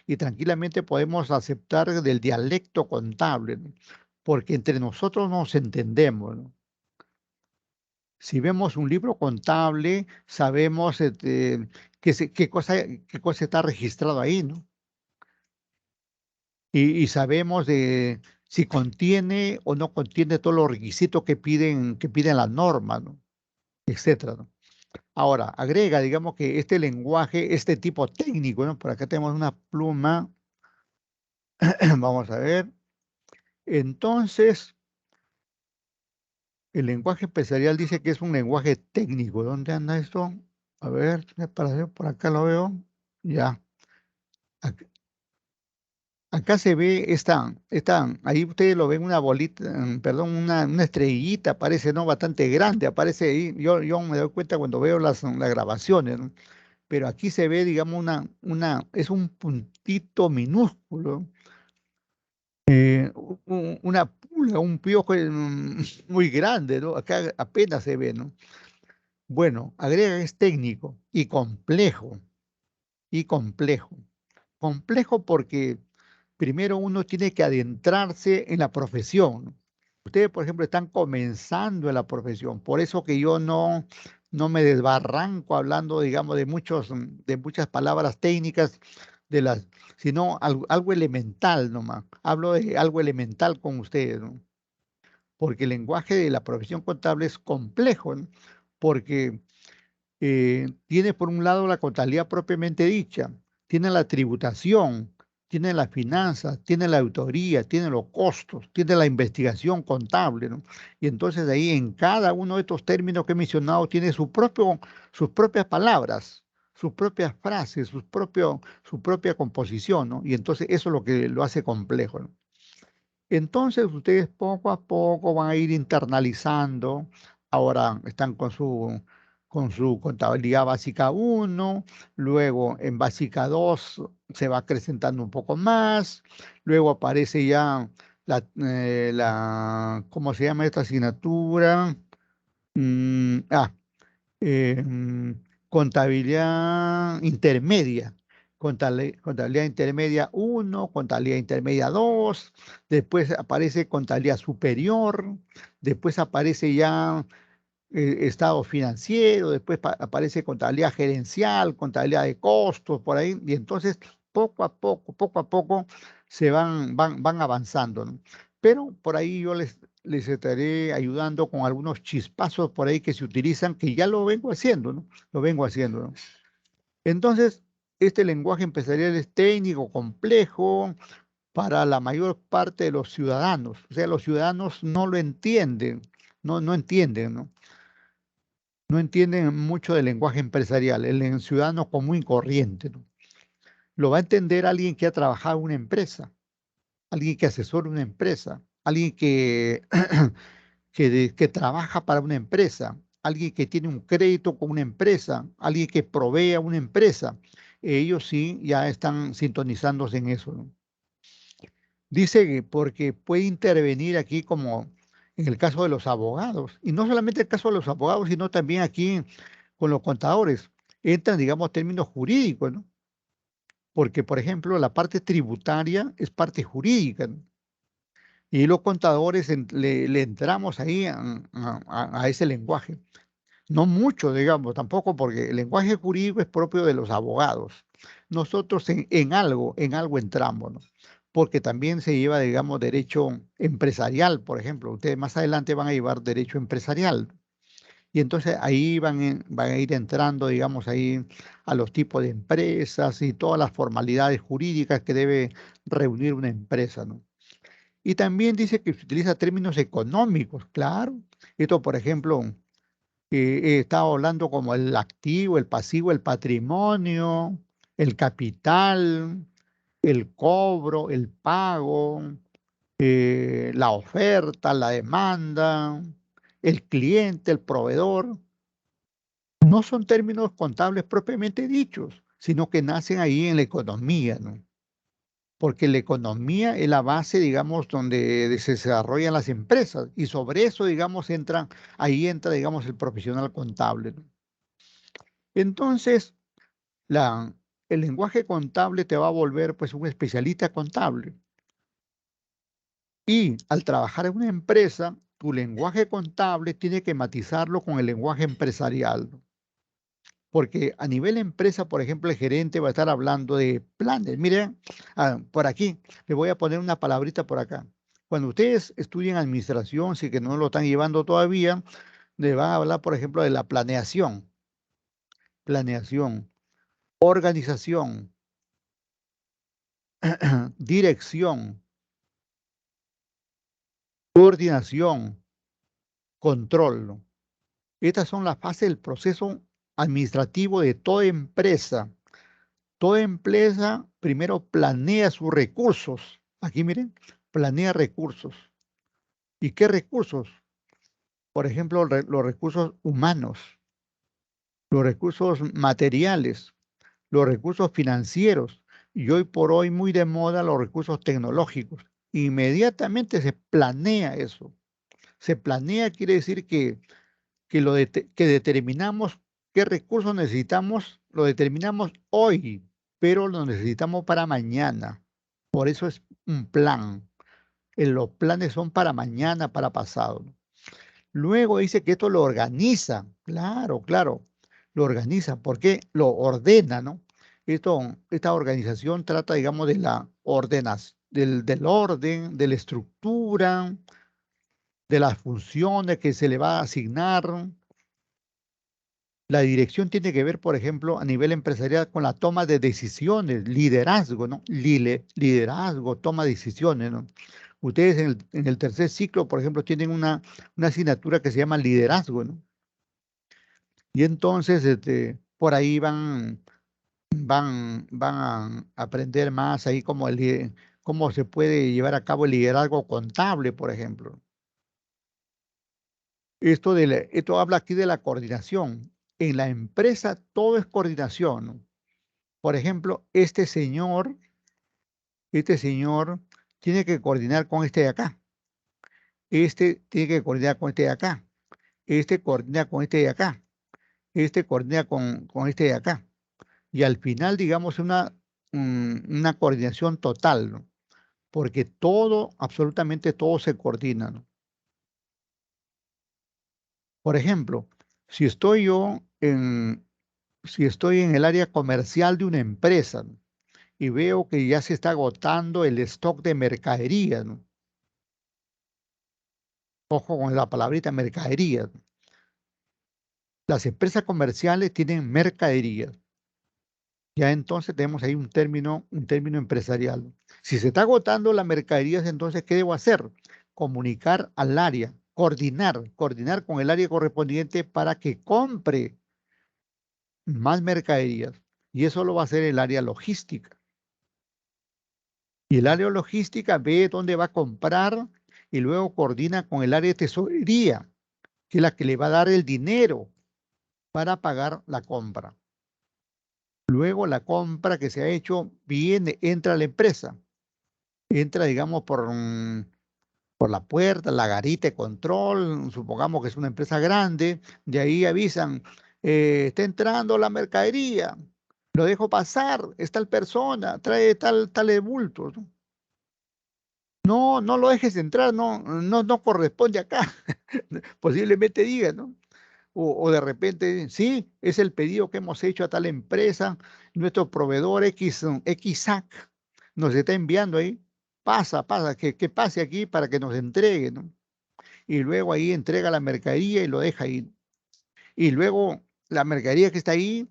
y tranquilamente podemos aceptar del dialecto contable, ¿no? Porque entre nosotros nos entendemos, ¿no? Si vemos un libro contable, sabemos qué cosa está registrado ahí, ¿no? Y sabemos de si contiene o no contiene todos los requisitos que piden las normas, ¿no? Etcétera, ¿no? Ahora, agrega, digamos que este lenguaje, este tipo técnico, ¿no? Por acá tenemos una pluma. Vamos a ver. Entonces, el lenguaje empresarial dice que es un lenguaje técnico. ¿Dónde anda esto? A ver, para ver, por acá lo veo. Ya. Acá se ve ahí ustedes lo ven una bolita, perdón, una estrellita, parece, ¿no? Bastante grande, aparece ahí. Yo me doy cuenta cuando veo las grabaciones, ¿no? Pero aquí se ve, digamos, es un puntito minúsculo, una pulga, un piojo muy grande, ¿no? Acá apenas se ve, ¿no? Bueno, agrega que es técnico y complejo, y complejo. Complejo porque primero uno tiene que adentrarse en la profesión. Ustedes, por ejemplo, están comenzando en la profesión, por eso que yo no me desbarranco hablando, digamos, de muchas palabras técnicas, sino algo elemental nomás. Hablo de algo elemental con ustedes, ¿no? Porque el lenguaje de la profesión contable es complejo, ¿no? Porque tiene por un lado la contabilidad propiamente dicha, tiene la tributación, tiene las finanzas, tiene la auditoría, tiene los costos, tiene la investigación contable, ¿no? Y entonces ahí en cada uno de estos términos que he mencionado tiene sus propias palabras, sus propias frases, su propia composición, ¿no? Y entonces eso es lo que lo hace complejo, ¿no? Entonces ustedes poco a poco van a ir internalizando. Ahora están con su contabilidad básica 1, luego en básica 2 se va acrecentando un poco más, luego aparece ya ¿cómo se llama esta asignatura? Mm, ah, eh, mm, Contabilidad intermedia, contabilidad intermedia 1, contabilidad intermedia 2, después aparece contabilidad superior, después aparece ya estado financiero, después aparece contabilidad gerencial, contabilidad de costos, por ahí, y entonces poco a poco van avanzando, ¿no? Pero por ahí yo les estaré ayudando con algunos chispazos por ahí que se utilizan, que ya lo vengo haciendo, ¿no? Lo vengo haciendo, ¿no? Entonces, este lenguaje empresarial es técnico, complejo para la mayor parte de los ciudadanos. O sea, los ciudadanos no lo entienden, no entienden, ¿no? No entienden mucho del lenguaje empresarial, el ciudadano común y corriente, ¿no? Lo va a entender alguien que ha trabajado en una empresa, alguien que asesora una empresa, alguien que trabaja para una empresa, alguien que tiene un crédito con una empresa, alguien que provee a una empresa. Ellos sí ya están sintonizándose en eso, ¿no? Dice que porque puede intervenir aquí como en el caso de los abogados, y no solamente el caso de los abogados, sino también aquí con los contadores. Entran, digamos, términos jurídicos, ¿no? Porque, por ejemplo, la parte tributaria es parte jurídica, ¿no? Y los contadores le entramos ahí a ese lenguaje. No mucho, digamos, tampoco porque el lenguaje jurídico es propio de los abogados. Nosotros en algo entramos, ¿no? Porque también se lleva, digamos, derecho empresarial, por ejemplo. Ustedes más adelante van a llevar derecho empresarial. Y entonces ahí van a ir entrando, digamos, ahí a los tipos de empresas y todas las formalidades jurídicas que debe reunir una empresa, ¿no? Y también dice que se utiliza términos económicos, claro. Esto, por ejemplo, he estado hablando como el activo, el pasivo, el patrimonio, el capital, el cobro, el pago, la oferta, la demanda, el cliente, el proveedor. No son términos contables propiamente dichos, sino que nacen ahí en la economía, ¿no? Porque la economía es la base, digamos, donde se desarrollan las empresas y sobre eso, digamos, ahí entra, digamos, el profesional contable, ¿no? Entonces, la, el lenguaje contable te va a volver, pues, un especialista contable. Y al trabajar en una empresa, tu lenguaje contable tiene que matizarlo con el lenguaje empresarial, ¿no? Porque a nivel empresa, por ejemplo, el gerente va a estar hablando de planes. Miren, por aquí, le voy a poner una palabrita por acá. Cuando ustedes estudian administración, si que no lo están llevando todavía, le van a hablar, por ejemplo, de la planeación. planeación, organización, dirección, coordinación, control, ¿no? Estas son las fases del proceso administrativo de toda empresa. Toda empresa primero planea sus recursos. Aquí miren, planea recursos. ¿Y qué recursos? Por ejemplo, los recursos humanos, los recursos materiales, los recursos financieros y hoy por hoy muy de moda los recursos tecnológicos. Inmediatamente se planea eso. Se planea quiere decir que determinamos qué recursos necesitamos, lo determinamos hoy, pero lo necesitamos para mañana. Por eso es un plan. Los planes son para mañana, para pasado. Luego dice que esto lo organiza. Claro, claro. Lo organiza porque lo ordena, ¿no? Esta organización trata, digamos, de la ordenación, del orden, de la estructura, de las funciones que se le va a asignar. La dirección tiene que ver, por ejemplo, a nivel empresarial con la toma de decisiones, liderazgo, ¿no? Liderazgo, toma de decisiones, ¿no? Ustedes en el tercer ciclo, por ejemplo, tienen una asignatura que se llama liderazgo, ¿no? Y entonces, por ahí van a aprender más ahí cómo se puede llevar a cabo el liderazgo contable, por ejemplo. Esto habla aquí de la coordinación. En la empresa todo es coordinación, ¿no? Por ejemplo, este señor tiene que coordinar con este de acá. Este tiene que coordinar con este de acá. Este coordina con este de acá. Este coordina con este de acá. Y al final, digamos, una coordinación total, ¿no? Porque todo, absolutamente todo se coordina, ¿no? Por ejemplo, si estoy yo si estoy en el área comercial de una empresa, ¿no? Y veo que ya se está agotando el stock de mercadería, ¿no? Ojo con la palabrita mercadería. Las empresas comerciales tienen mercaderías. Ya entonces tenemos ahí un término empresarial. Si se está agotando las mercaderías, entonces, ¿qué debo hacer? Comunicar al área, coordinar con el área correspondiente para que compre más mercaderías. Y eso lo va a hacer el área logística. Y el área logística ve dónde va a comprar y luego coordina con el área de tesorería, que es la que le va a dar el dinero para pagar la compra. Luego la compra que se ha hecho entra a la empresa. Entra, digamos, por la puerta, la garita de control, supongamos que es una empresa grande, de ahí avisan, está entrando la mercadería, lo dejo pasar, es tal persona, trae tal bultos, ¿no? No, no lo dejes entrar, no corresponde acá. Posiblemente diga, ¿no? O de repente, sí, es el pedido que hemos hecho a tal empresa, nuestro proveedor XAC nos está enviando ahí, pasa, que pase aquí para que nos entregue, ¿no? Y luego ahí entrega la mercadería y lo deja ahí. Y luego la mercadería que está ahí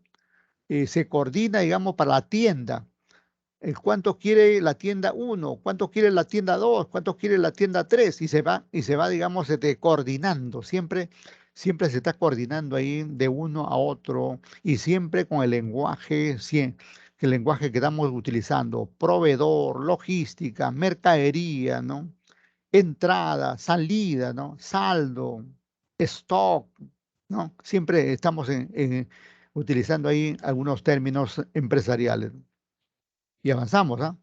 se coordina, digamos, para la tienda. ¿Cuánto quiere la tienda 1? ¿Cuánto quiere la tienda 2? ¿Cuánto quiere la tienda 3? Y se va, digamos, coordinando. Siempre se está coordinando ahí de uno a otro y siempre con el lenguaje, que el lenguaje que estamos utilizando, proveedor, logística, mercadería, ¿no? Entrada, salida, ¿no? Saldo, stock, ¿no? Siempre estamos utilizando ahí algunos términos empresariales. Y avanzamos, ¿ah?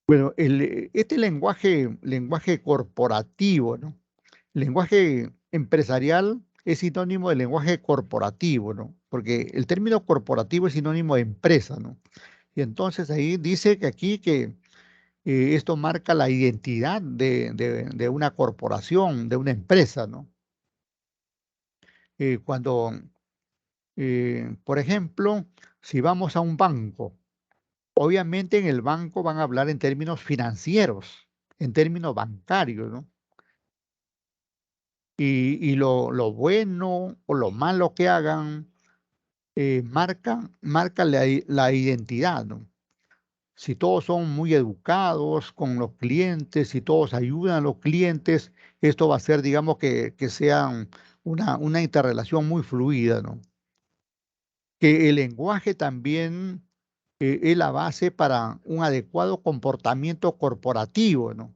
Bueno, este lenguaje corporativo, ¿no? Lenguaje empresarial es sinónimo de lenguaje corporativo, ¿no? Porque el término corporativo es sinónimo de empresa, ¿no? Y entonces ahí dice que aquí que esto marca la identidad de una corporación, de una empresa, ¿no? Cuando, por ejemplo, si vamos a un banco, obviamente en el banco van a hablar en términos financieros, en términos bancarios, ¿no? y lo bueno o lo malo que hagan marca la identidad, ¿no? Si todos son muy educados con los clientes, si todos ayudan a los clientes, esto va a ser, digamos, que sea una interrelación muy fluida, ¿no? Que el lenguaje también es la base para un adecuado comportamiento corporativo, ¿no?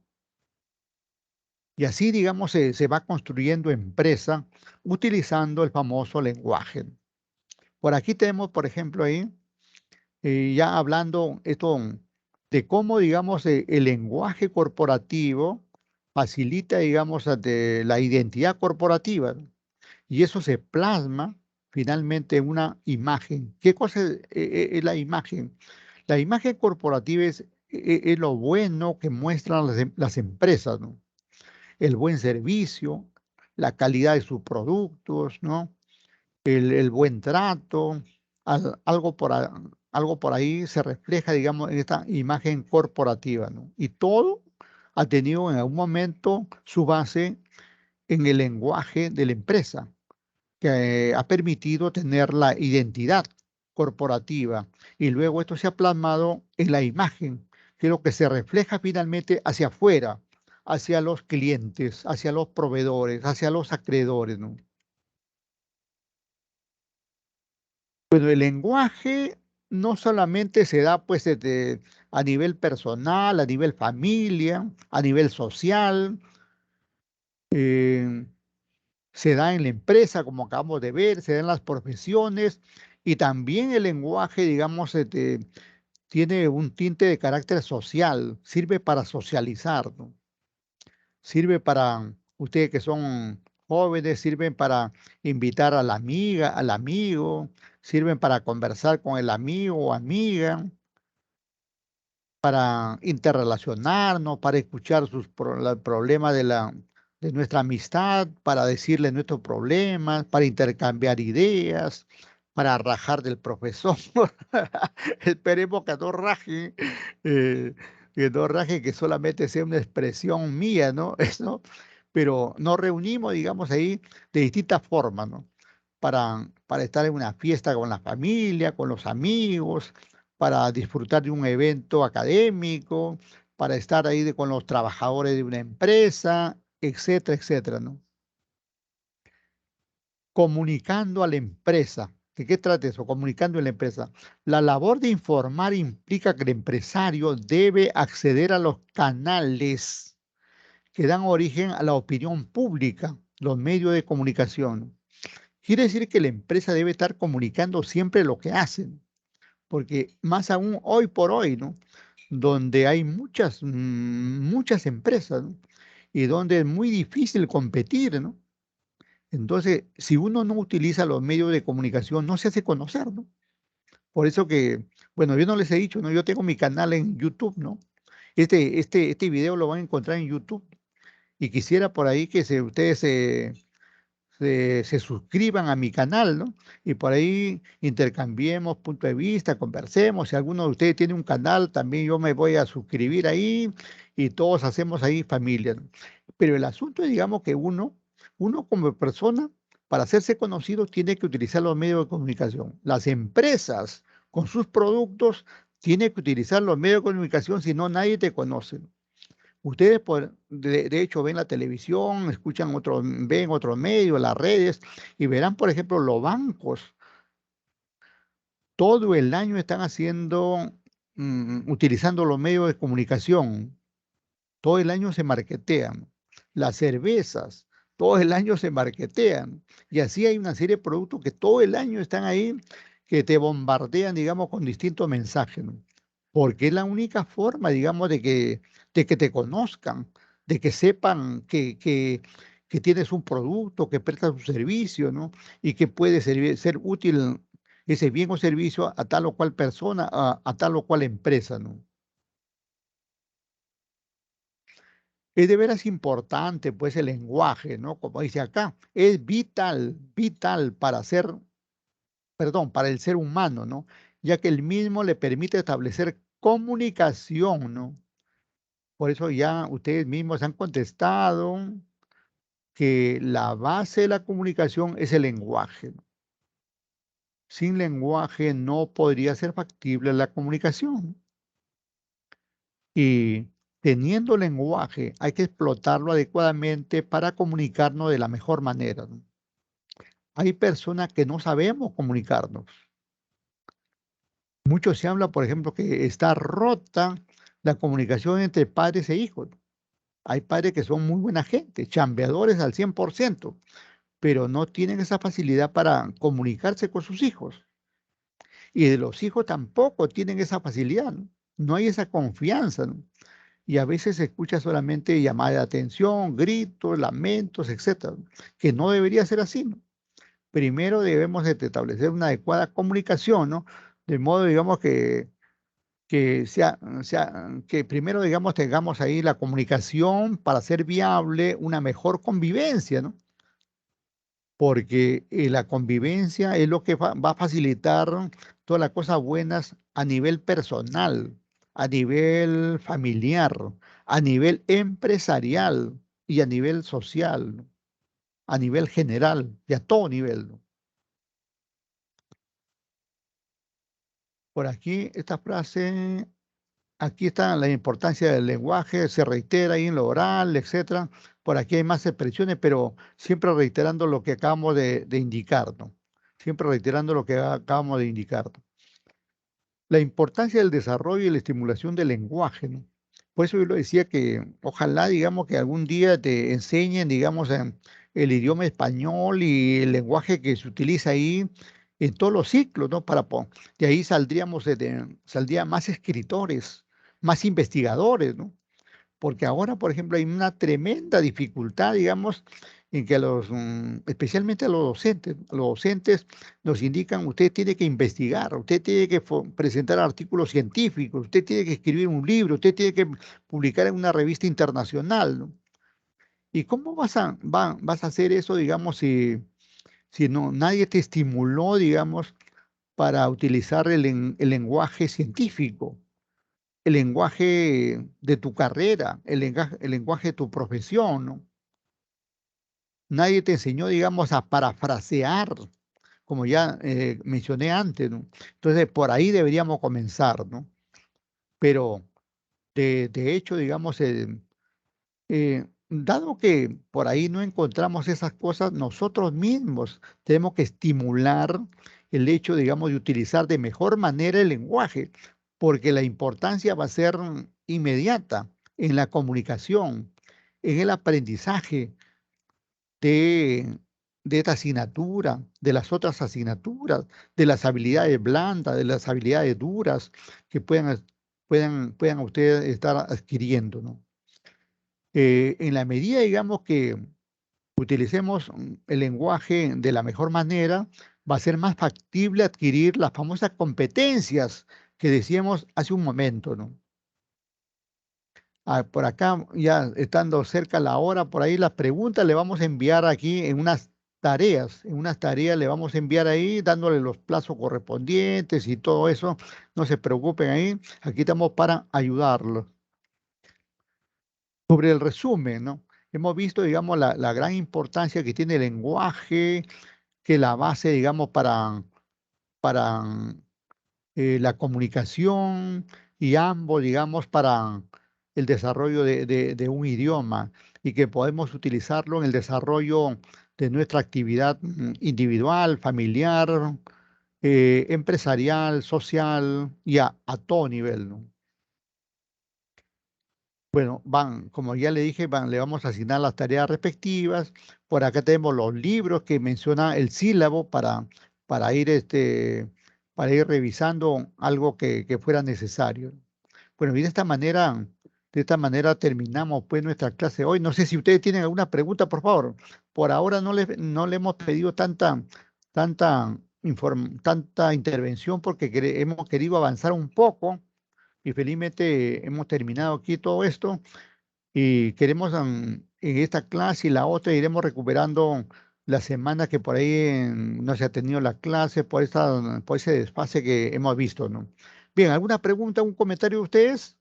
Y así, digamos, se va construyendo empresa utilizando el famoso lenguaje. Por aquí tenemos, por ejemplo, ahí, ya hablando esto de cómo, digamos, el lenguaje corporativo facilita, digamos, la identidad corporativa, ¿no? Y eso se plasma finalmente en una imagen. ¿Qué cosa es la imagen? La imagen corporativa es lo bueno que muestran las empresas, ¿no? El buen servicio, la calidad de sus productos, ¿no? El buen trato, algo por ahí se refleja, digamos, en esta imagen corporativa, ¿no? Y todo ha tenido en algún momento su base en el lenguaje de la empresa, que ha permitido tener la identidad corporativa y luego esto se ha plasmado en la imagen, que es lo que se refleja finalmente hacia afuera, hacia los clientes, hacia los proveedores, hacia los acreedores, ¿no? Bueno, el lenguaje no solamente se da pues a nivel personal, a nivel familia, a nivel social, eh, se da en la empresa, como acabamos de ver, se da en las profesiones y también el lenguaje, digamos, tiene un tinte de carácter social, sirve para socializar, ¿no? Sirve para ustedes que son jóvenes, sirven para invitar a la amiga, al amigo, sirven para conversar con el amigo o amiga, para interrelacionarnos, para escuchar el problema de nuestra amistad, para decirle nuestros problemas, para intercambiar ideas, para rajar del profesor. Esperemos eh, que no raje, que solamente sea una expresión mía, ¿no? Eso, pero nos reunimos, digamos, ahí de distintas formas, ¿no? Para estar en una fiesta con la familia, con los amigos, para disfrutar de un evento académico, para estar ahí con los trabajadores de una empresa, etcétera, etcétera, ¿no? Comunicando a la empresa. ¿De qué trata eso? Comunicando a la empresa. La labor de informar implica que el empresario debe acceder a los canales que dan origen a la opinión pública, los medios de comunicación. Quiere decir que la empresa debe estar comunicando siempre lo que hacen, porque más aún hoy por hoy, ¿no? Donde hay muchas empresas, ¿no? Y donde es muy difícil competir, ¿no? Entonces, si uno no utiliza los medios de comunicación, no se hace conocer, ¿no? Por eso que, bueno, yo no les he dicho, ¿no? Yo tengo mi canal en YouTube, ¿no? Este video lo van a encontrar en YouTube y quisiera por ahí que ustedes se suscriban a mi canal, ¿no? Y por ahí intercambiemos punto de vista, conversemos. Si alguno de ustedes tiene un canal, también yo me voy a suscribir ahí y todos hacemos ahí familia, ¿no? Pero el asunto es, digamos, que uno como persona, para hacerse conocido, tiene que utilizar los medios de comunicación. Las empresas con sus productos tienen que utilizar los medios de comunicación, si no, nadie te conoce. Ustedes, de hecho, ven la televisión, ven otros medios, las redes, y verán, por ejemplo, los bancos. Todo el año están utilizando los medios de comunicación. Todo el año se marketean. Las cervezas, todo el año se marketean. Y así hay una serie de productos que todo el año están ahí, que te bombardean, digamos, con distintos mensajes, ¿no? Porque es la única forma, digamos, de que te conozcan, de que sepan que tienes un producto, que prestas un servicio, ¿no? Y que puede ser útil ese bien o servicio a tal o cual persona, a tal o cual empresa, ¿no? Es de veras importante, pues, el lenguaje, ¿no? Como dice acá, es vital para el ser humano, ¿no? Ya que el mismo le permite establecer comunicación, ¿no? Por eso ya ustedes mismos han contestado, que la base de la comunicación es el lenguaje, ¿no? Sin lenguaje no podría ser factible la comunicación. Y teniendo lenguaje, hay que explotarlo adecuadamente para comunicarnos de la mejor manera, ¿no? Hay personas que no sabemos comunicarnos. Mucho se habla, por ejemplo, que está rota la comunicación entre padres e hijos. Hay padres que son muy buena gente, chambeadores al 100%, pero no tienen esa facilidad para comunicarse con sus hijos. Y de los hijos tampoco tienen esa facilidad, ¿no? No hay esa confianza, ¿no? Y a veces se escucha solamente llamada de atención, gritos, lamentos, etcétera, que no debería ser así, ¿no? Primero debemos de establecer una adecuada comunicación, ¿no? De modo, digamos, que primero, digamos, tengamos ahí la comunicación para hacer viable una mejor convivencia, ¿no? Porque la convivencia es lo que va a facilitar todas las cosas buenas a nivel personal, a nivel familiar, a nivel empresarial y a nivel social, ¿no? A nivel general y a todo nivel, ¿no? Por aquí, esta frase, aquí está la importancia del lenguaje, se reitera ahí en lo oral, etcétera. Por aquí hay más expresiones, pero siempre reiterando lo que acabamos de indicar, ¿no? Siempre reiterando lo que acabamos de indicar, ¿no? La importancia del desarrollo y la estimulación del lenguaje, ¿no? Por eso yo lo decía que ojalá, digamos, que algún día te enseñen, digamos, el idioma español y el lenguaje que se utiliza ahí en todos los ciclos, ¿no? De ahí saldrían más escritores, más investigadores, ¿no? Porque ahora, por ejemplo, hay una tremenda dificultad, digamos, en que especialmente a los docentes nos indican, usted tiene que investigar, usted tiene que presentar artículos científicos, usted tiene que escribir un libro, usted tiene que publicar en una revista internacional, ¿no? ¿Y cómo vas a hacer eso, digamos, si no, nadie te estimuló, digamos, para utilizar el lenguaje científico? El lenguaje de tu carrera, el lenguaje de tu profesión, ¿no? Nadie te enseñó, digamos, a parafrasear, como ya mencioné antes, ¿no? Entonces, por ahí deberíamos comenzar, ¿no? Pero, de hecho, digamos, dado que por ahí no encontramos esas cosas, nosotros mismos tenemos que estimular el hecho, digamos, de utilizar de mejor manera el lenguaje, porque la importancia va a ser inmediata en la comunicación, en el aprendizaje de, de esta asignatura, de las otras asignaturas, de las habilidades blandas, de las habilidades duras que puedan ustedes estar adquiriendo, ¿no? En la medida, digamos, que utilicemos el lenguaje de la mejor manera, va a ser más factible adquirir las famosas competencias que decíamos hace un momento, ¿no? Por acá, ya estando cerca la hora, por ahí las preguntas le vamos a enviar aquí en unas tareas le vamos a enviar ahí, dándole los plazos correspondientes y todo eso. No se preocupen ahí, aquí estamos para ayudarlos. Sobre el resumen, ¿no? Hemos visto, digamos, la gran importancia que tiene el lenguaje, que la base, digamos, para la comunicación y ambos, digamos, para el desarrollo de un idioma y que podemos utilizarlo en el desarrollo de nuestra actividad individual, familiar, empresarial, social y a todo nivel, ¿no? Bueno, como ya le dije, le vamos a asignar las tareas respectivas. Por acá tenemos los libros que menciona el sílabo para ir, para ir revisando algo que fuera necesario. Bueno, y de esta manera terminamos pues nuestra clase hoy. No sé si ustedes tienen alguna pregunta, por favor. Por ahora no le hemos pedido tanta intervención porque hemos querido avanzar un poco y felizmente hemos terminado aquí todo esto y queremos en esta clase y la otra iremos recuperando la semana que por ahí no se ha tenido la clase por ese desfase que hemos visto, ¿no? Bien, ¿alguna pregunta, un comentario de ustedes?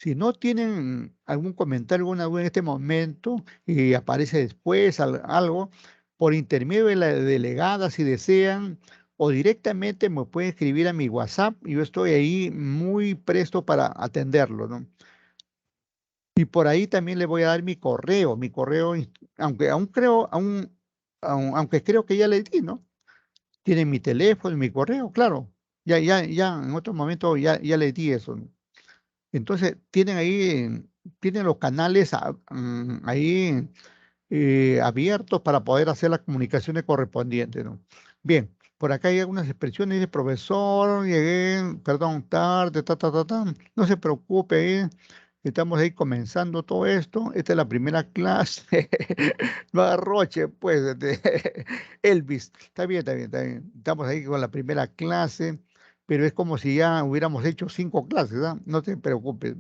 Si no tienen algún comentario, alguna duda en este momento y aparece después algo, por intermedio de la delegada, si desean, o directamente me pueden escribir a mi WhatsApp y yo estoy ahí muy presto para atenderlo, ¿no? Y por ahí también le voy a dar mi correo, aunque aún creo, aunque creo que ya le di, ¿no? Tienen mi teléfono, mi correo, claro. Ya, en otro momento ya le di eso, ¿no? Entonces, tienen ahí, tienen los canales ahí abiertos para poder hacer las comunicaciones correspondientes, ¿no? Bien, por acá hay algunas expresiones de profesor, llegué, perdón, tarde, no se preocupe, estamos ahí comenzando todo esto, esta es la primera clase, no arroche, pues, Elvis, está bien, está bien, está bien, estamos ahí con la primera clase, pero es como si ya hubiéramos hecho 5 clases, ¿ah? No te preocupes.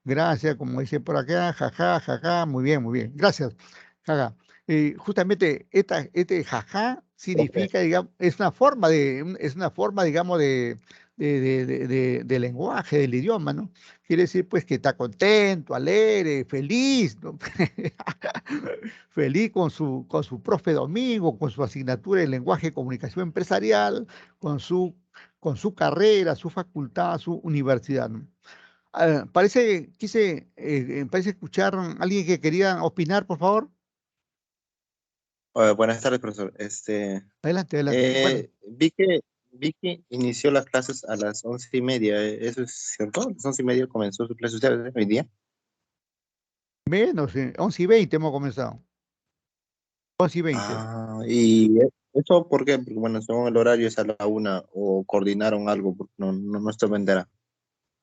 Gracias, como dice por acá, jaja, jaja, muy bien, gracias. Jaja. Justamente este jaja Profe, significa, digamos, es una forma, digamos, de lenguaje, del idioma, ¿no? Quiere decir, pues, que está contento, alegre, feliz, ¿no? Feliz con su profe Domingo, con su asignatura de lenguaje y comunicación empresarial, con su carrera, su facultad, su universidad, ¿no? Parece escuchar a alguien que quería opinar, por favor. buenas tardes, profesor. Adelante, adelante. Bueno, Vi que inició las clases a las 11:30. ¿Eso es cierto? ¿A las 11:30 comenzó su clase usted hoy día? menos, 11:20 hemos comenzado. 11:20. ¿Y eso por qué? Porque, bueno, según el horario es a la 1, o coordinaron algo, porque no estoy me entera.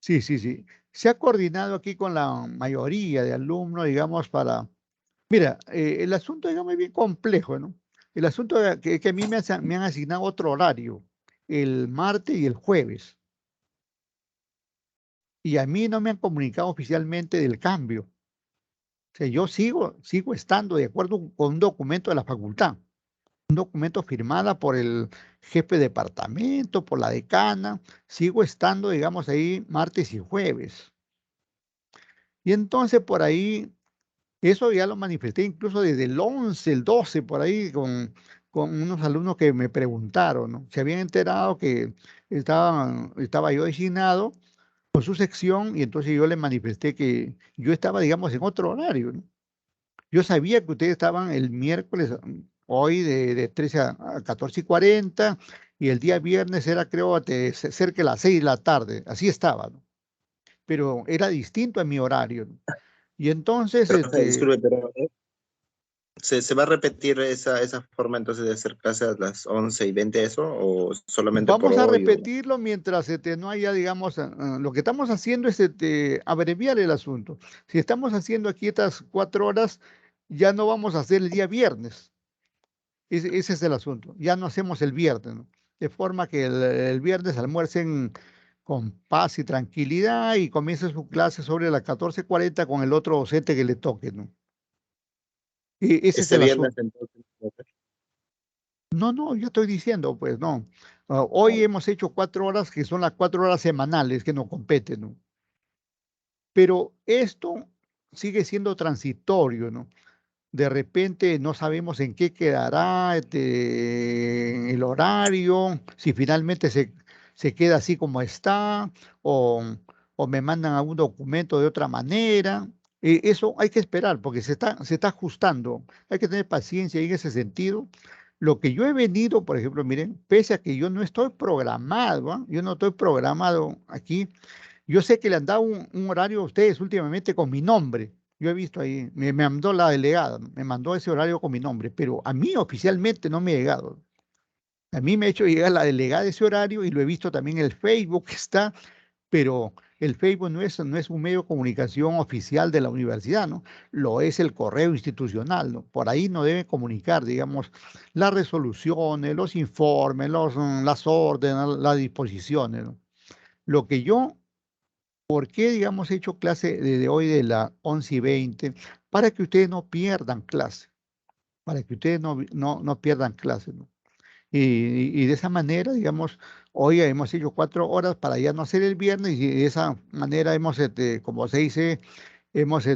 Sí, sí, sí. Se ha coordinado aquí con la mayoría de alumnos, digamos, para... Mira, el asunto, digamos, es bien complejo, ¿no? El asunto es que a mí me han asignado otro horario, el martes y el jueves, y a mí no me han comunicado oficialmente del cambio. O sea, yo sigo estando de acuerdo con un documento de la facultad, un documento firmada por el jefe de departamento, por la decana, sigo estando, digamos, ahí martes y jueves. Y entonces por ahí, eso ya lo manifesté incluso desde el 11, el 12, por ahí, con unos alumnos que me preguntaron, ¿no? Se habían enterado que estaba yo designado con su sección y entonces yo le manifesté que yo estaba, digamos, en otro horario, ¿no? Yo sabía que ustedes estaban el miércoles, hoy de 13 a 14:40, y el día viernes era, creo, cerca de las 6 de la tarde. Así estaba, ¿no? Pero era distinto a mi horario, ¿no? Y entonces, Profe, disculpe, pero ¿se va a repetir esa forma entonces de hacer clase a las 11:20 eso, o solamente por vamos a hoy? repetirlo mientras no haya, digamos, lo que estamos haciendo es abreviar el asunto. Si estamos haciendo aquí estas 4 horas, ya no vamos a hacer el día viernes. Ese es el asunto. Ya no hacemos el viernes, ¿no? De forma que el viernes almuercen con paz y tranquilidad y comiencen su clase sobre las 14:40 con el otro docente que le toque, ¿no? Ese es Este el viernes asunto. entonces, profe. No, no, yo estoy diciendo, pues no. Hoy hemos hecho 4 horas que son las 4 horas semanales que nos competen, ¿no? Pero esto sigue siendo transitorio, ¿no? De repente no sabemos en qué quedará el horario, si finalmente se queda así como está, o, o me mandan algún documento de otra manera. Eso hay que esperar porque se está ajustando. Hay que tener paciencia en ese sentido. Lo que yo he venido, por ejemplo, miren, pese a que yo no estoy programado, ¿ah? Yo no estoy programado aquí, yo sé que le han dado un horario a ustedes últimamente con mi nombre. Yo he visto ahí, me mandó la delegada, me mandó ese horario con mi nombre, pero a mí oficialmente no me ha llegado. A mí me ha hecho llegar la delegada ese horario y lo he visto también en el Facebook que está, pero el Facebook no es un medio de comunicación oficial de la universidad, ¿no? Lo es el correo institucional, ¿no? Por ahí no deben comunicar, digamos, las resoluciones, los informes, las órdenes, las disposiciones, ¿no? Lo que yo ¿Por qué, digamos, he hecho clase desde hoy de las 11:20? Para que ustedes no pierdan clase, para que ustedes no pierdan clase, ¿no? Y de esa manera, digamos, Hoy hemos hecho 4 horas para ya no hacer el viernes y de esa manera hemos, como se dice, hemos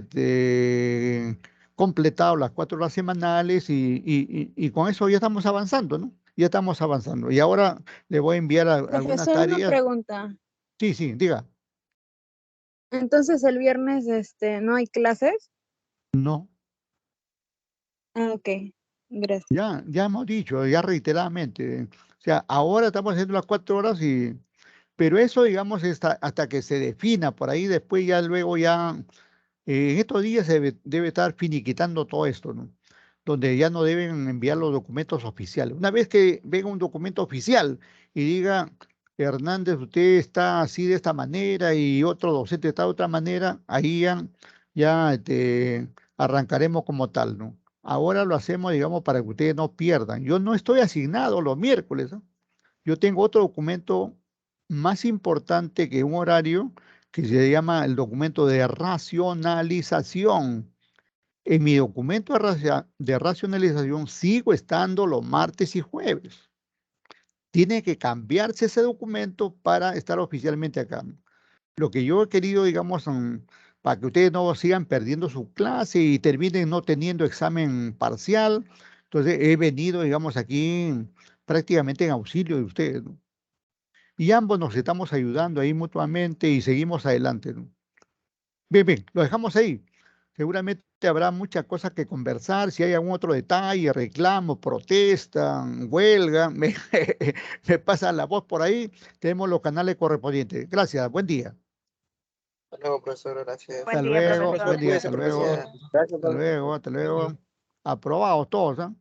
completado las 4 horas semanales y con eso ya estamos avanzando, ¿no? Ya estamos avanzando. Y ahora le voy a enviar algunas Profesor, una tareas. pregunta. Sí, sí, diga. Entonces el viernes no hay clases. No, Ok, gracias. ya hemos dicho, ya reiteradamente. O sea, ahora estamos haciendo las 4 horas pero eso, digamos, hasta que se defina por ahí, después ya luego ya, en estos días se debe estar finiquitando todo esto, ¿no? Donde ya no deben enviar los documentos oficiales. Una vez que venga un documento oficial y diga, Hernández, usted está así de esta manera y otro docente está de otra manera, ahí ya arrancaremos como tal, ¿no? Ahora lo hacemos, digamos, para que ustedes no pierdan. Yo no estoy asignado los miércoles, ¿no? Yo tengo otro documento más importante que un horario que se llama el documento de racionalización. En mi documento de racionalización sigo estando los martes y jueves. Tiene que cambiarse ese documento para estar oficialmente acá. Lo que yo he querido, digamos, para que ustedes no sigan perdiendo su clase y terminen no teniendo examen parcial. Entonces he venido, digamos, aquí prácticamente en auxilio de ustedes, ¿no? Y ambos nos estamos ayudando ahí mutuamente y seguimos adelante, ¿no? Bien, bien, lo dejamos ahí. Seguramente habrá muchas cosas que conversar. Si hay algún otro detalle, reclamo, protesta, huelga, me pasan la voz por ahí. Tenemos los canales correspondientes. Gracias, buen día. Hasta luego, profesor, gracias. Hasta Buen día, luego, profesor. buen día, hasta Cuídese, luego, profesor. Gracias, hasta luego, hasta luego. Aprobados todos, ¿ah?